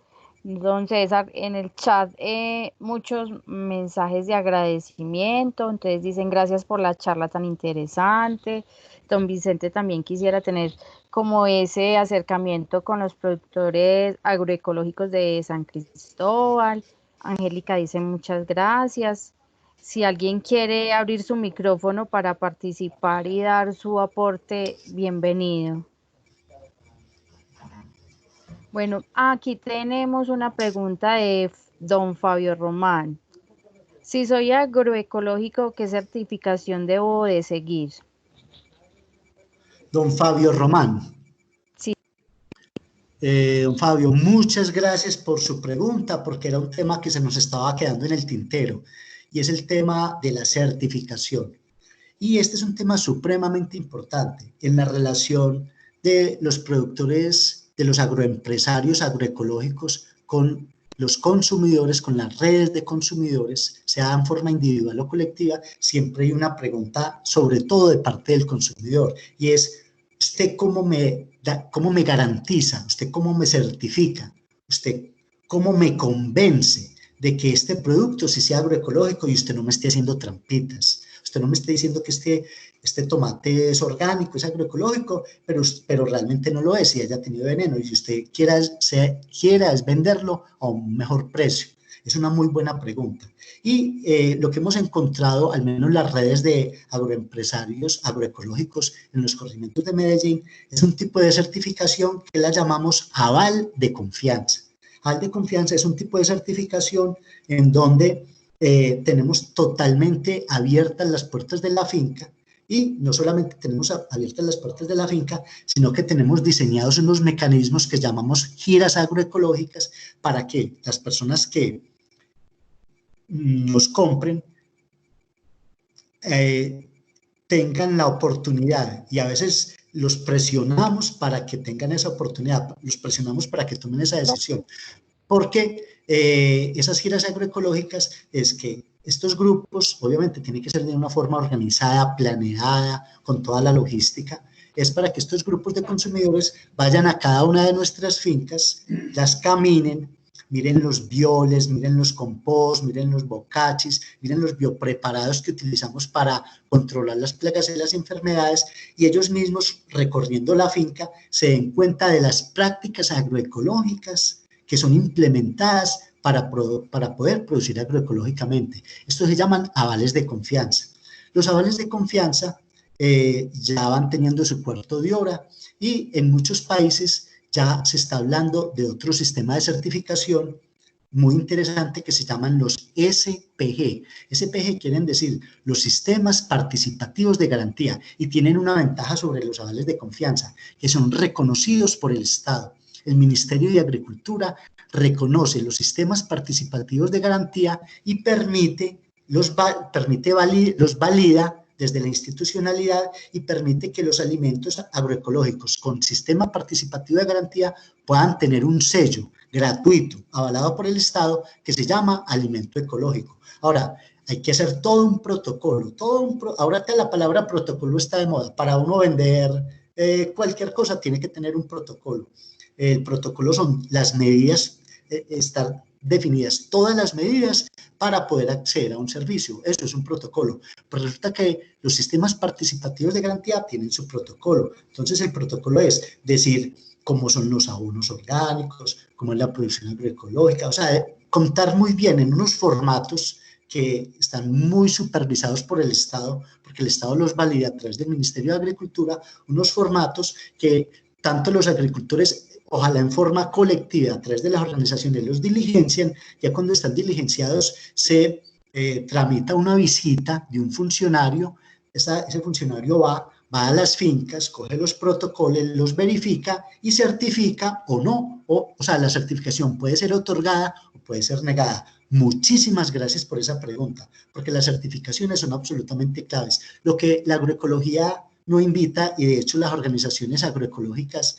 Don César, en el chat muchos mensajes de agradecimiento, entonces dicen gracias por la charla tan interesante. Don Vicente también quisiera tener como ese acercamiento con los productores agroecológicos de San Cristóbal. Angélica dice muchas gracias. Si alguien quiere abrir su micrófono para participar y dar su aporte, bienvenido. Bueno, aquí tenemos una pregunta de don Fabio Román. Si soy agroecológico, ¿qué certificación debo de seguir? Don Fabio Román. Sí. Don Fabio, muchas gracias por su pregunta, porque era un tema que se nos estaba quedando en el tintero, y es el tema de la certificación. Y este es un tema supremamente importante en la relación de los productores, de los agroempresarios agroecológicos con los consumidores, con las redes de consumidores, sea en forma individual o colectiva. Siempre hay una pregunta, sobre todo de parte del consumidor, y es: ¿usted cómo me garantiza? ¿Usted cómo me certifica? ¿Usted cómo me convence de que este producto sí sea agroecológico y usted no me esté haciendo trampitas? Usted no me esté diciendo que este tomate es orgánico, es agroecológico, pero realmente no lo es y haya tenido veneno, y usted quiera es venderlo a un mejor precio. Es una muy buena pregunta. Y lo que hemos encontrado, al menos en las redes de agroempresarios agroecológicos en los corregimientos de Medellín, es un tipo de certificación que la llamamos aval de confianza. Aval de confianza es un tipo de certificación en donde tenemos totalmente abiertas las puertas de la finca. Y no solamente tenemos abiertas las puertas de la finca, sino que tenemos diseñados unos mecanismos que llamamos giras agroecológicas para que las personas que nos compren tengan la oportunidad, y a veces los presionamos para que tengan esa oportunidad, los presionamos para que tomen esa decisión, porque esas giras agroecológicas es que estos grupos, obviamente tiene que ser de una forma organizada, planeada, con toda la logística, es para que estos grupos de consumidores vayan a cada una de nuestras fincas, las caminen, miren los bioles, miren los compost, miren los bocachis, miren los biopreparados que utilizamos para controlar las plagas y las enfermedades, y ellos mismos, recorriendo la finca, se den cuenta de las prácticas agroecológicas que son implementadas para poder producir agroecológicamente. Estos se llaman avales de confianza. Los avales de confianza ya van teniendo su cuarto de hora, y en muchos países ya se está hablando de otro sistema de certificación muy interesante que se llaman los SPG. SPG quieren decir los sistemas participativos de garantía, y tienen una ventaja sobre los avales de confianza, que son reconocidos por el Estado. El Ministerio de Agricultura reconoce los sistemas participativos de garantía y los valida desde la institucionalidad, y permite que los alimentos agroecológicos con sistema participativo de garantía puedan tener un sello gratuito, avalado por el Estado, que se llama alimento ecológico. Ahora, hay que hacer todo un protocolo, ahora la palabra protocolo está de moda. Para uno vender cualquier cosa tiene que tener un protocolo. El protocolo son las medidas, están definidas todas las medidas para poder acceder a un servicio. Eso es un protocolo. Pero resulta que los sistemas participativos de garantía tienen su protocolo. Entonces, el protocolo es decir cómo son los abonos orgánicos, cómo es la producción agroecológica, o sea, contar muy bien en unos formatos que están muy supervisados por el Estado, porque el Estado los valida a través del Ministerio de Agricultura, unos formatos que tanto los agricultores, ojalá en forma colectiva, a través de las organizaciones, los diligencian. Ya cuando están diligenciados se tramita una visita de un funcionario. Ese funcionario va a las fincas, coge los protocolos, los verifica y certifica o no. O sea, la certificación puede ser otorgada o puede ser negada. Muchísimas gracias por esa pregunta, porque las certificaciones son absolutamente claves. Lo que la agroecología no invita, y de hecho las organizaciones agroecológicas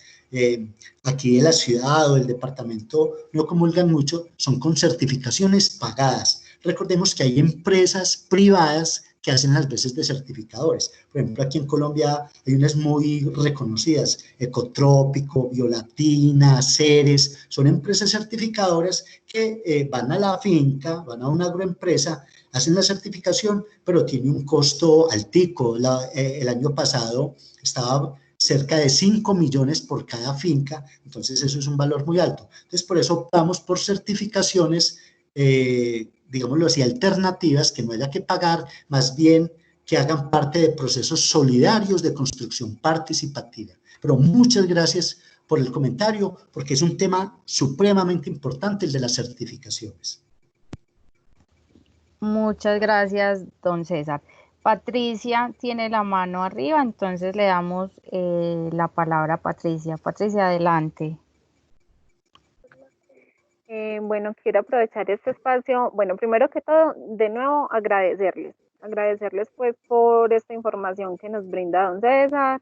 aquí de la ciudad o del departamento no comulgan mucho, son con certificaciones pagadas. Recordemos que hay empresas privadas que hacen las veces de certificadores. Por ejemplo, aquí en Colombia hay unas muy reconocidas, Ecotrópico, Biolatina, Ceres, son empresas certificadoras que van a la finca, van a una agroempresa, hacen la certificación, pero tiene un costo altico. El año pasado estaba cerca de 5 millones por cada finca, entonces eso es un valor muy alto. Entonces, por eso optamos por certificaciones, digámoslo así, alternativas, que no haya que pagar, más bien que hagan parte de procesos solidarios de construcción participativa. Pero muchas gracias por el comentario, porque es un tema supremamente importante el de las certificaciones. Muchas gracias, don César. Patricia tiene la mano arriba, entonces le damos la palabra a Patricia. Patricia, adelante. Bueno, quiero aprovechar este espacio. Bueno, primero que todo, de nuevo, agradecerles pues por esta información que nos brinda don César,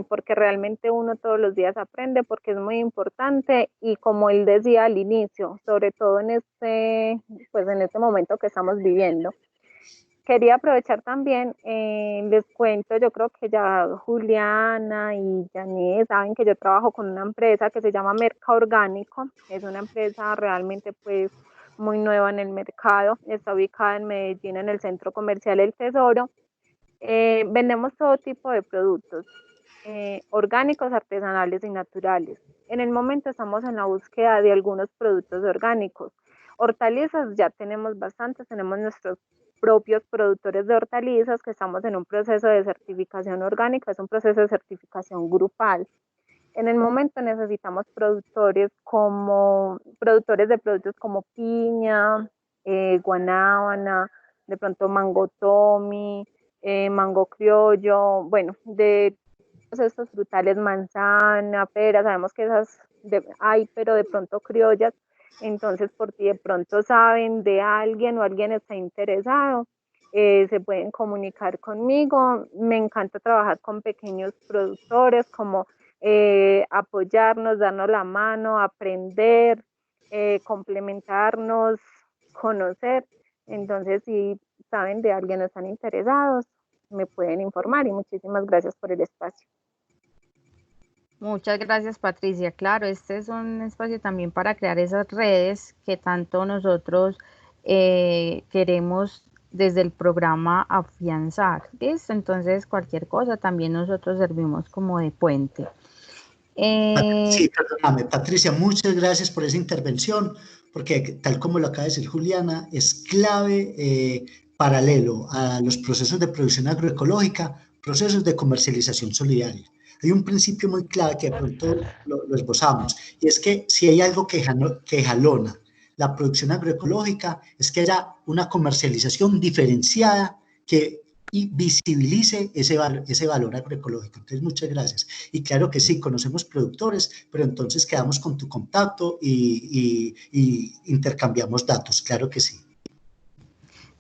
porque realmente uno todos los días aprende, porque es muy importante, y como él decía al inicio, sobre todo en este momento que estamos viviendo. Quería aprovechar también, les cuento, yo creo que ya Juliana y Janet saben que yo trabajo con una empresa que se llama Merca Orgánico. Es una empresa realmente pues muy nueva en el mercado, está ubicada en Medellín, en el centro comercial El Tesoro. Vendemos todo tipo de productos, orgánicos, artesanales y naturales. En el momento estamos en la búsqueda de algunos productos orgánicos. Hortalizas ya tenemos bastantes, tenemos nuestros propios productores de hortalizas que estamos en un proceso de certificación orgánica, es un proceso de certificación grupal. En el momento necesitamos productores de productos como piña, guanábana, de pronto mango tommy, mango criollo, bueno, de todos estos frutales, manzana, pera, sabemos que esas hay, pero de pronto criollas, entonces por si de pronto saben de alguien o alguien está interesado, se pueden comunicar conmigo. Me encanta trabajar con pequeños productores, como apoyarnos, darnos la mano, aprender, complementarnos, conocer. Entonces, si saben de alguien o están interesados, me pueden informar, y muchísimas gracias por el espacio. Muchas gracias, Patricia. Claro, este es un espacio también para crear esas redes que tanto nosotros queremos desde el programa afianzar. ¿Listo? Entonces, cualquier cosa, también nosotros servimos como de puente. Sí, perdóname, Patricia, muchas gracias por esa intervención, porque tal como lo acaba de decir Juliana, es clave, paralelo a los procesos de producción agroecológica, procesos de comercialización solidaria. Hay un principio muy clave que de pronto lo esbozamos, y es que si hay algo que jalona la producción agroecológica, es que haya una comercialización diferenciada que visibilice ese valor agroecológico. Entonces, muchas gracias. Y claro que sí, conocemos productores, pero entonces quedamos con tu contacto y intercambiamos datos, claro que sí.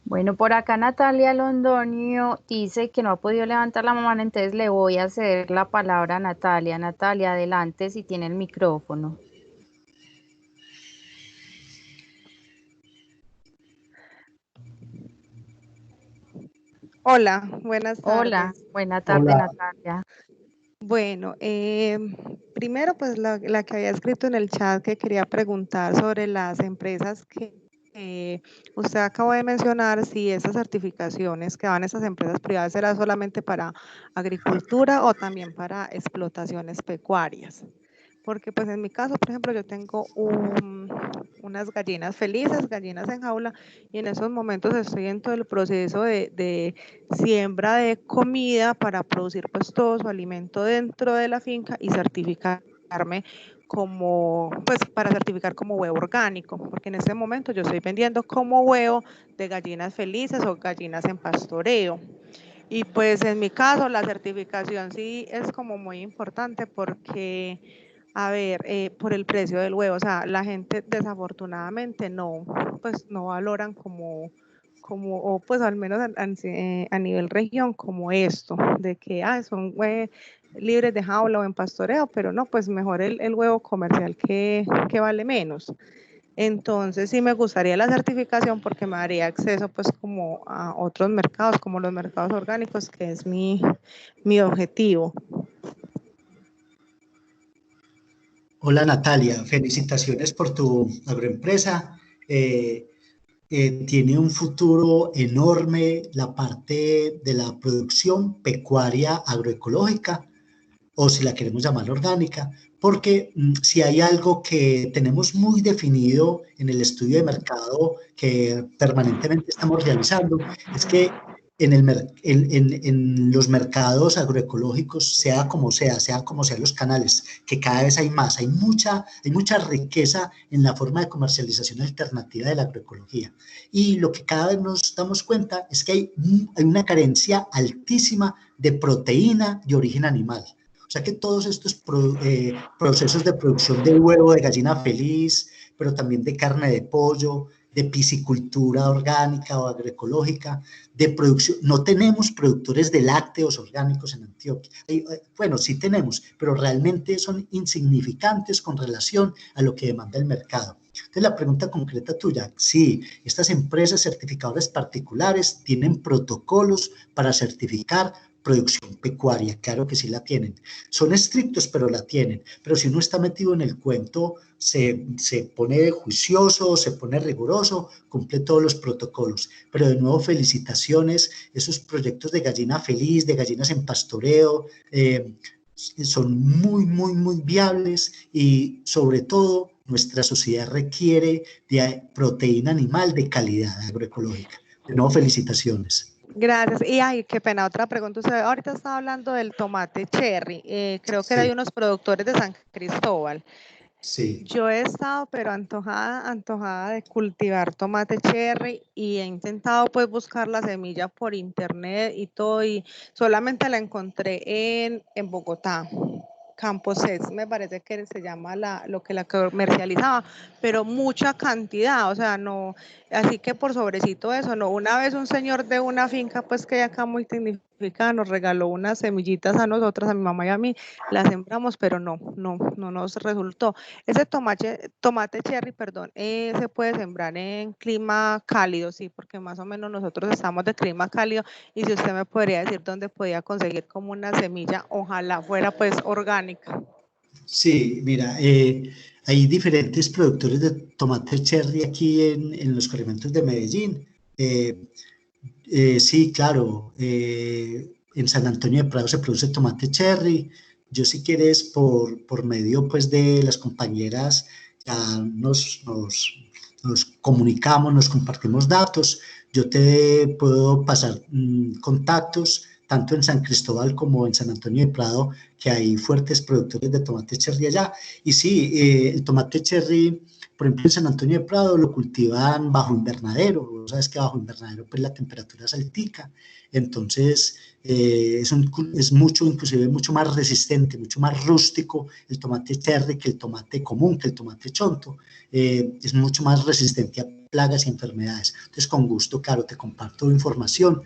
Bueno, por acá Natalia Londonio dice que no ha podido levantar la mano, entonces le voy a ceder la palabra a Natalia. Natalia, adelante si tiene el micrófono. Hola, buenas tardes. Hola, buena tarde, Hola. Natalia. Bueno, primero pues la que había escrito en el chat, que quería preguntar sobre las empresas que usted acabó de mencionar, si esas certificaciones que dan esas empresas privadas era solamente para agricultura o también para explotaciones pecuarias. Porque pues en mi caso, por ejemplo, yo tengo unas gallinas felices, gallinas en jaula, y en esos momentos estoy en todo el proceso de siembra de comida para producir pues todo su alimento dentro de la finca y certificarme como, pues para certificar como huevo orgánico, porque en este momento yo estoy vendiendo como huevo de gallinas felices o gallinas en pastoreo. Y pues en mi caso la certificación sí es como muy importante porque, a ver, por el precio del huevo, o sea, la gente desafortunadamente pues no valoran o pues al menos a nivel región como esto, de que son libres de jaula o en pastoreo, pero no, pues mejor el huevo comercial que vale menos. Entonces sí me gustaría la certificación porque me daría acceso pues como a otros mercados, como los mercados orgánicos, que es mi objetivo. Hola Natalia, felicitaciones por tu agroempresa. Tiene un futuro enorme la parte de la producción pecuaria agroecológica, o si la queremos llamar orgánica, porque si hay algo que tenemos muy definido en el estudio de mercado que permanentemente estamos realizando, es que en los mercados agroecológicos, sea como sean los canales, que cada vez hay más, hay mucha riqueza en la forma de comercialización alternativa de la agroecología. Y lo que cada vez nos damos cuenta es que hay una carencia altísima de proteína de origen animal. O sea que todos estos procesos de producción de huevo de gallina feliz, pero también de carne de pollo, de piscicultura orgánica o agroecológica, de producción, no tenemos productores de lácteos orgánicos en Antioquia. Bueno, sí tenemos, pero realmente son insignificantes con relación a lo que demanda el mercado. Entonces, la pregunta concreta tuya, sí, estas empresas certificadoras particulares tienen protocolos para certificar producción pecuaria, claro que sí la tienen. Son estrictos, pero la tienen. Pero si uno está metido en el cuento, se pone juicioso, se pone riguroso, cumple todos los protocolos. Pero de nuevo, felicitaciones. Esos proyectos de gallina feliz, de gallinas en pastoreo, son muy viables y sobre todo nuestra sociedad requiere de proteína animal de calidad agroecológica. De nuevo, felicitaciones. Gracias. Y ay, qué pena, otra pregunta. Usted ahorita estaba hablando del tomate cherry. Creo que era de unos productores de San Cristóbal. Sí. Yo he estado, pero antojada de cultivar tomate cherry y he intentado pues buscar la semilla por internet y todo y solamente la encontré en Bogotá. Camposet, me parece que se llama lo que la comercializaba, pero mucha cantidad, o sea, no, así que por sobrecito eso, no. Una vez un señor de una finca, pues que hay acá muy significada, nos regaló unas semillitas a nosotras, a mi mamá y a mí, las sembramos, pero no nos resultó. Ese tomate cherry, perdón, se puede sembrar en clima cálido, sí, porque más o menos nosotros estamos de clima cálido, y si usted me podría decir dónde podía conseguir como una semilla, ojalá fuera pues orgánica. Sí, mira, hay diferentes productores de tomate cherry aquí en los corregimientos de Medellín. Sí, claro, en San Antonio de Prado se produce tomate cherry. Yo, si quieres, por medio pues de las compañeras, ya nos comunicamos, nos compartimos datos. Yo te puedo pasar contactos tanto en San Cristóbal como en San Antonio de Prado, que hay fuertes productores de tomate cherry allá. Y sí, el tomate cherry, por ejemplo, en San Antonio de Prado lo cultivan bajo invernadero. Sabes que bajo invernadero pues la temperatura es altica, entonces es mucho, inclusive mucho más resistente, mucho más rústico el tomate cherry que el tomate común, que el tomate chonto. Es mucho más resistente a plagas y enfermedades. Entonces, con gusto, claro, te comparto información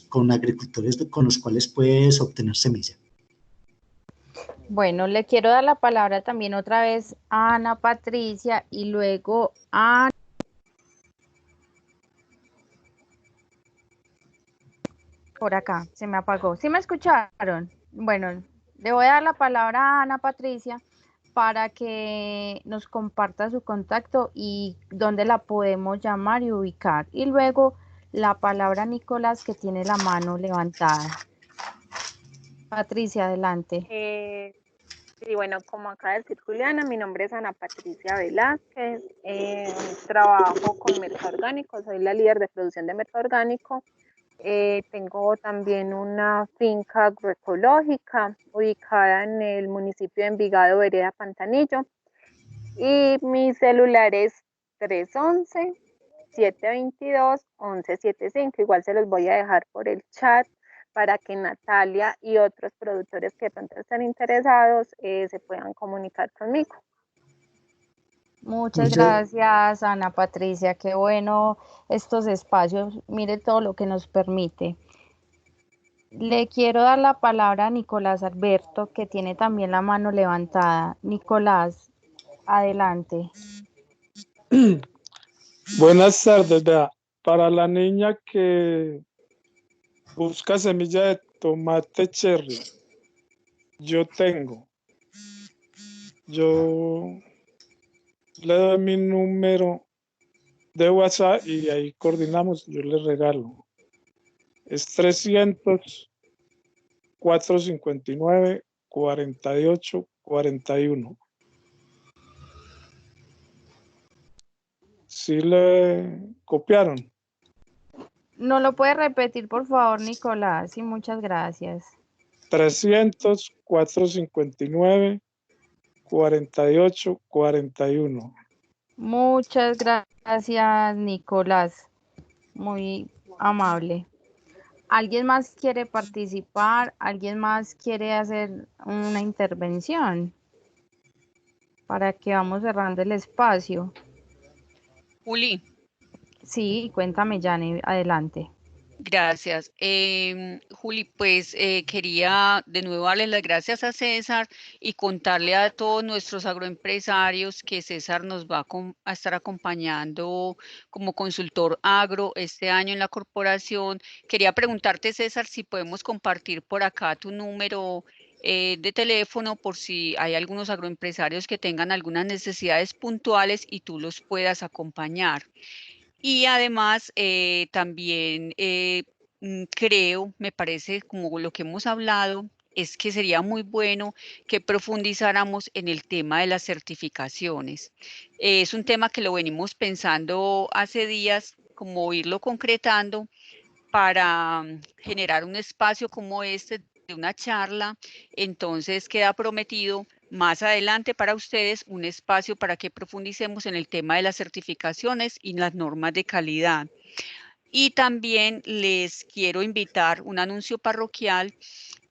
con agricultores con los cuales puedes obtener semilla. Bueno, le quiero dar la palabra también otra vez a Ana Patricia y luego a... Por acá, se me apagó. ¿Sí me escucharon? Bueno, le voy a dar la palabra a Ana Patricia para que nos comparta su contacto y dónde la podemos llamar y ubicar. Y luego la palabra a Nicolás, que tiene la mano levantada. Patricia, adelante. Sí, bueno, como acaba de decir Juliana, mi nombre es Ana Patricia Velázquez, trabajo con mercado orgánico, soy la líder de producción de mercado orgánico. Tengo también una finca agroecológica ubicada en el municipio de Envigado, vereda Pantanillo, y mi celular es 311-722-1175. Igual se los voy a dejar por el chat para que Natalia y otros productores que de pronto estén interesados se puedan comunicar conmigo. Muchas gracias, Ana Patricia. Qué bueno estos espacios. Mire todo lo que nos permite. Le quiero dar la palabra a Nicolás Alberto, que tiene también la mano levantada. Nicolás, adelante. Buenas tardes, vea. Para la niña que busca semilla de tomate cherry, yo le doy mi número de WhatsApp y ahí coordinamos, yo le regalo. Es 300-459-4841. ¿Sí le copiaron? ¿No lo puede repetir, por favor, Nicolás? Sí, muchas gracias. 300-459-4841. Muchas gracias, Nicolás. Muy amable. ¿Alguien más quiere participar? ¿Alguien más quiere hacer una intervención? Para que vamos cerrando el espacio. Juli. Sí, cuéntame, Jane, adelante. Gracias. Juli, pues quería de nuevo darle las gracias a César y contarle a todos nuestros agroempresarios que César nos va a estar acompañando como consultor agro este año en la corporación. Quería preguntarte, César, si podemos compartir por acá tu número de teléfono por si hay algunos agroempresarios que tengan algunas necesidades puntuales y tú los puedas acompañar. Y además también creo, me parece como lo que hemos hablado, es que sería muy bueno que profundizáramos en el tema de las certificaciones. Es un tema que lo venimos pensando hace días, como irlo concretando para generar un espacio como este de una charla. Entonces queda prometido más adelante para ustedes un espacio para que profundicemos en el tema de las certificaciones y las normas de calidad. Y también les quiero invitar un anuncio parroquial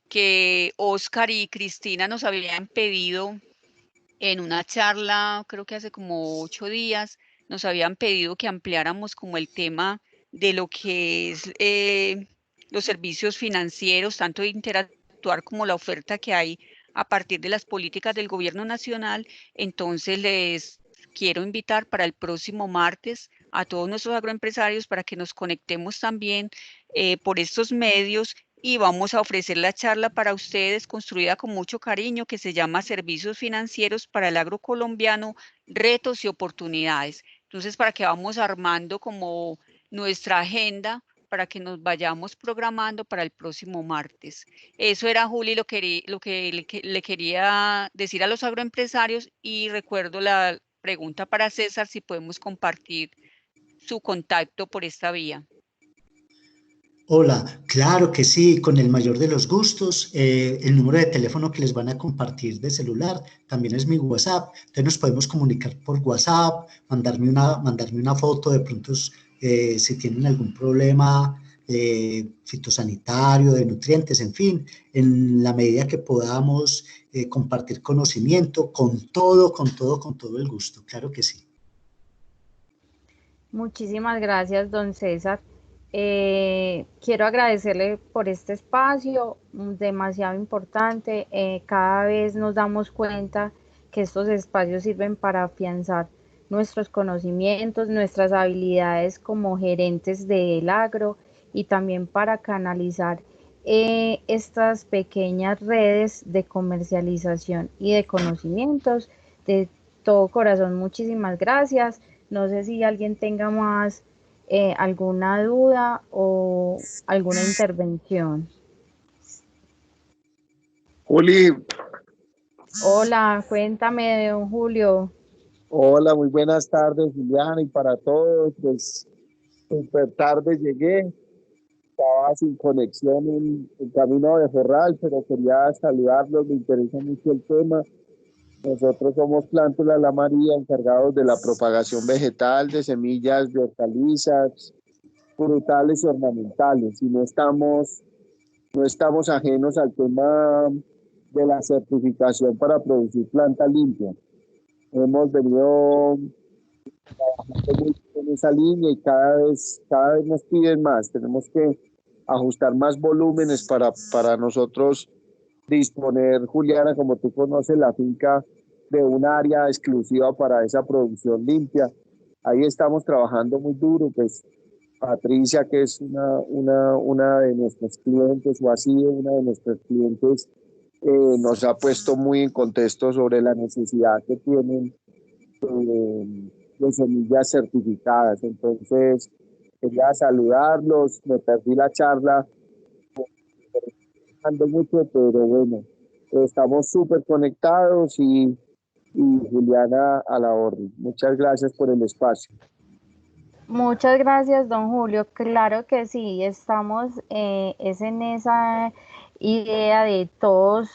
que Oscar y Cristina nos habían pedido en una charla, creo que hace como 8 días, nos habían pedido que ampliáramos como el tema de lo que es los servicios financieros, tanto de interactuar como la oferta que hay a partir de las políticas del gobierno nacional. Entonces les quiero invitar para el próximo martes a todos nuestros agroempresarios para que nos conectemos también por estos medios y vamos a ofrecer la charla para ustedes construida con mucho cariño que se llama Servicios Financieros para el Agro Colombiano, Retos y Oportunidades. Entonces, para que vamos armando como nuestra agenda para que nos vayamos programando para el próximo martes. Eso era, Juli, lo que le quería decir a los agroempresarios y recuerdo la pregunta para César si podemos compartir su contacto por esta vía. Hola, claro que sí, con el mayor de los gustos. El número de teléfono que les van a compartir de celular también es mi WhatsApp. Entonces nos podemos comunicar por WhatsApp, mandarme una foto de pronto si tienen algún problema fitosanitario, de nutrientes, en fin, en la medida que podamos compartir conocimiento, con todo el gusto, claro que sí. Muchísimas gracias, don César. Quiero agradecerle por este espacio, demasiado importante. Cada vez nos damos cuenta que estos espacios sirven para afianzar nuestros conocimientos, nuestras habilidades como gerentes del agro y también para canalizar estas pequeñas redes de comercialización y de conocimientos. De todo corazón, muchísimas gracias. No sé si alguien tenga más alguna duda o alguna intervención. Juli, Hola, cuéntame, don Julio. hola, muy buenas tardes, Juliana, y para todos, pues súper tarde llegué, estaba sin conexión en camino de Forral, pero quería saludarlos, me interesa mucho el tema. Nosotros somos Plántula La María, encargados de la propagación vegetal de semillas de hortalizas, frutales y ornamentales, y no estamos ajenos al tema de la certificación para producir planta limpia. Hemos venido trabajando muy en esa línea y cada vez nos piden más. Tenemos que ajustar más volúmenes para nosotros disponer, Juliana, como tú conoces, la finca de un área exclusiva para esa producción limpia. Ahí estamos trabajando muy duro, pues Patricia, que es una de nuestros clientes, o ha sido una de nuestros clientes, nos ha puesto muy en contexto sobre la necesidad que tienen de semillas certificadas. Entonces, quería saludarlos, me perdí la charla, mucho, pero bueno, estamos súper conectados y Juliana a la orden. Muchas gracias por el espacio. Muchas gracias, don Julio. Claro que sí, estamos es en esa idea de todos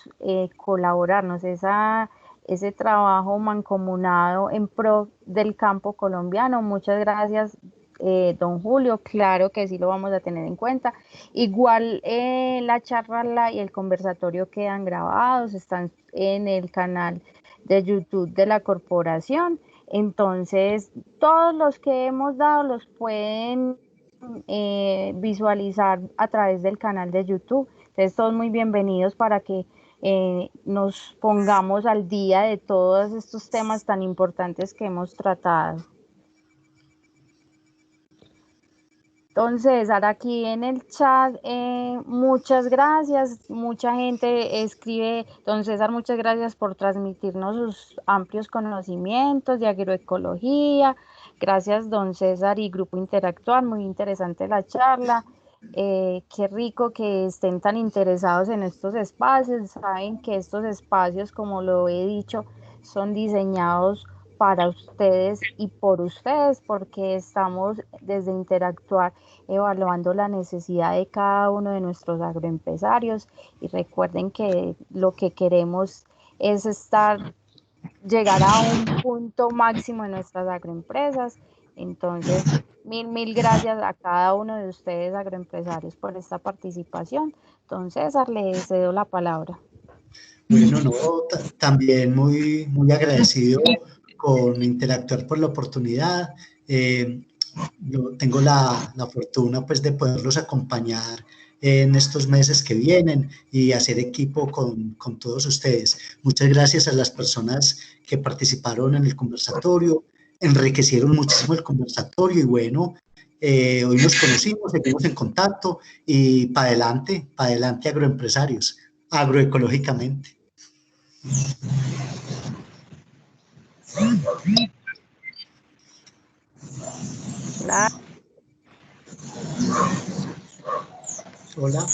colaborarnos, ese trabajo mancomunado en pro del campo colombiano. Muchas gracias, don Julio. Claro que sí lo vamos a tener en cuenta. Igual la charla y el conversatorio quedan grabados, están en el canal de YouTube de la corporación. Entonces, todos los que hemos dado los pueden visualizar a través del canal de YouTube. Entonces, todos muy bienvenidos para que nos pongamos al día de todos estos temas tan importantes que hemos tratado. Entonces, ahora aquí en el chat, muchas gracias. Mucha gente escribe, don César, muchas gracias por transmitirnos sus amplios conocimientos de agroecología. Gracias, don César y Grupo Interactuar, muy interesante la charla. Qué rico que estén tan interesados en estos espacios. Saben que estos espacios, como lo he dicho, son diseñados para ustedes y por ustedes, porque estamos desde Interactuar evaluando la necesidad de cada uno de nuestros agroempresarios. Y recuerden que lo que queremos es llegar a un punto máximo en nuestras agroempresas. Entonces, mil gracias a cada uno de ustedes, agroempresarios, por esta participación. Entonces, César, le cedo la palabra. Bueno, no, también muy agradecido con Interactuar por la oportunidad. Yo tengo la fortuna pues de poderlos acompañar en estos meses que vienen y hacer equipo con todos ustedes. Muchas gracias a las personas que participaron en el conversatorio, enriquecieron muchísimo el conversatorio y bueno, hoy nos conocimos, seguimos en contacto y para adelante agroempresarios, agroecológicamente. Hola.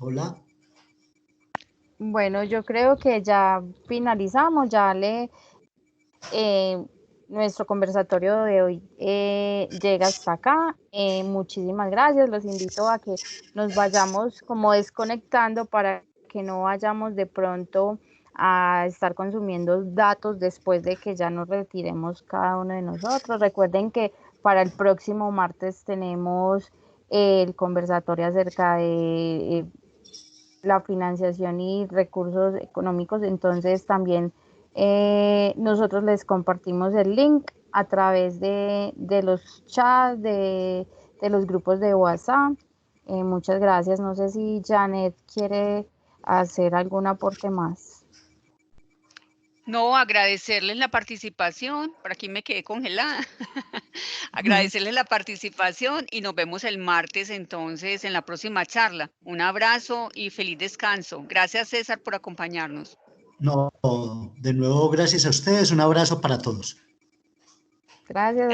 Hola. Bueno, yo creo que ya finalizamos, nuestro conversatorio de hoy llega hasta acá. Muchísimas gracias. Los invito a que nos vayamos como desconectando para que no vayamos de pronto a estar consumiendo datos después de que ya nos retiremos cada uno de nosotros. Recuerden que para el próximo martes tenemos el conversatorio acerca de la financiación y recursos económicos. Entonces también nosotros les compartimos el link a través de los chats, de los grupos de WhatsApp. Muchas gracias. No sé si Janet quiere hacer algún aporte más. No, agradecerles la participación, por aquí me quedé congelada. Agradecerles la participación y nos vemos el martes entonces en la próxima charla. Un abrazo y feliz descanso. Gracias, César, por acompañarnos. No, de nuevo, gracias a ustedes. Un abrazo para todos. Gracias.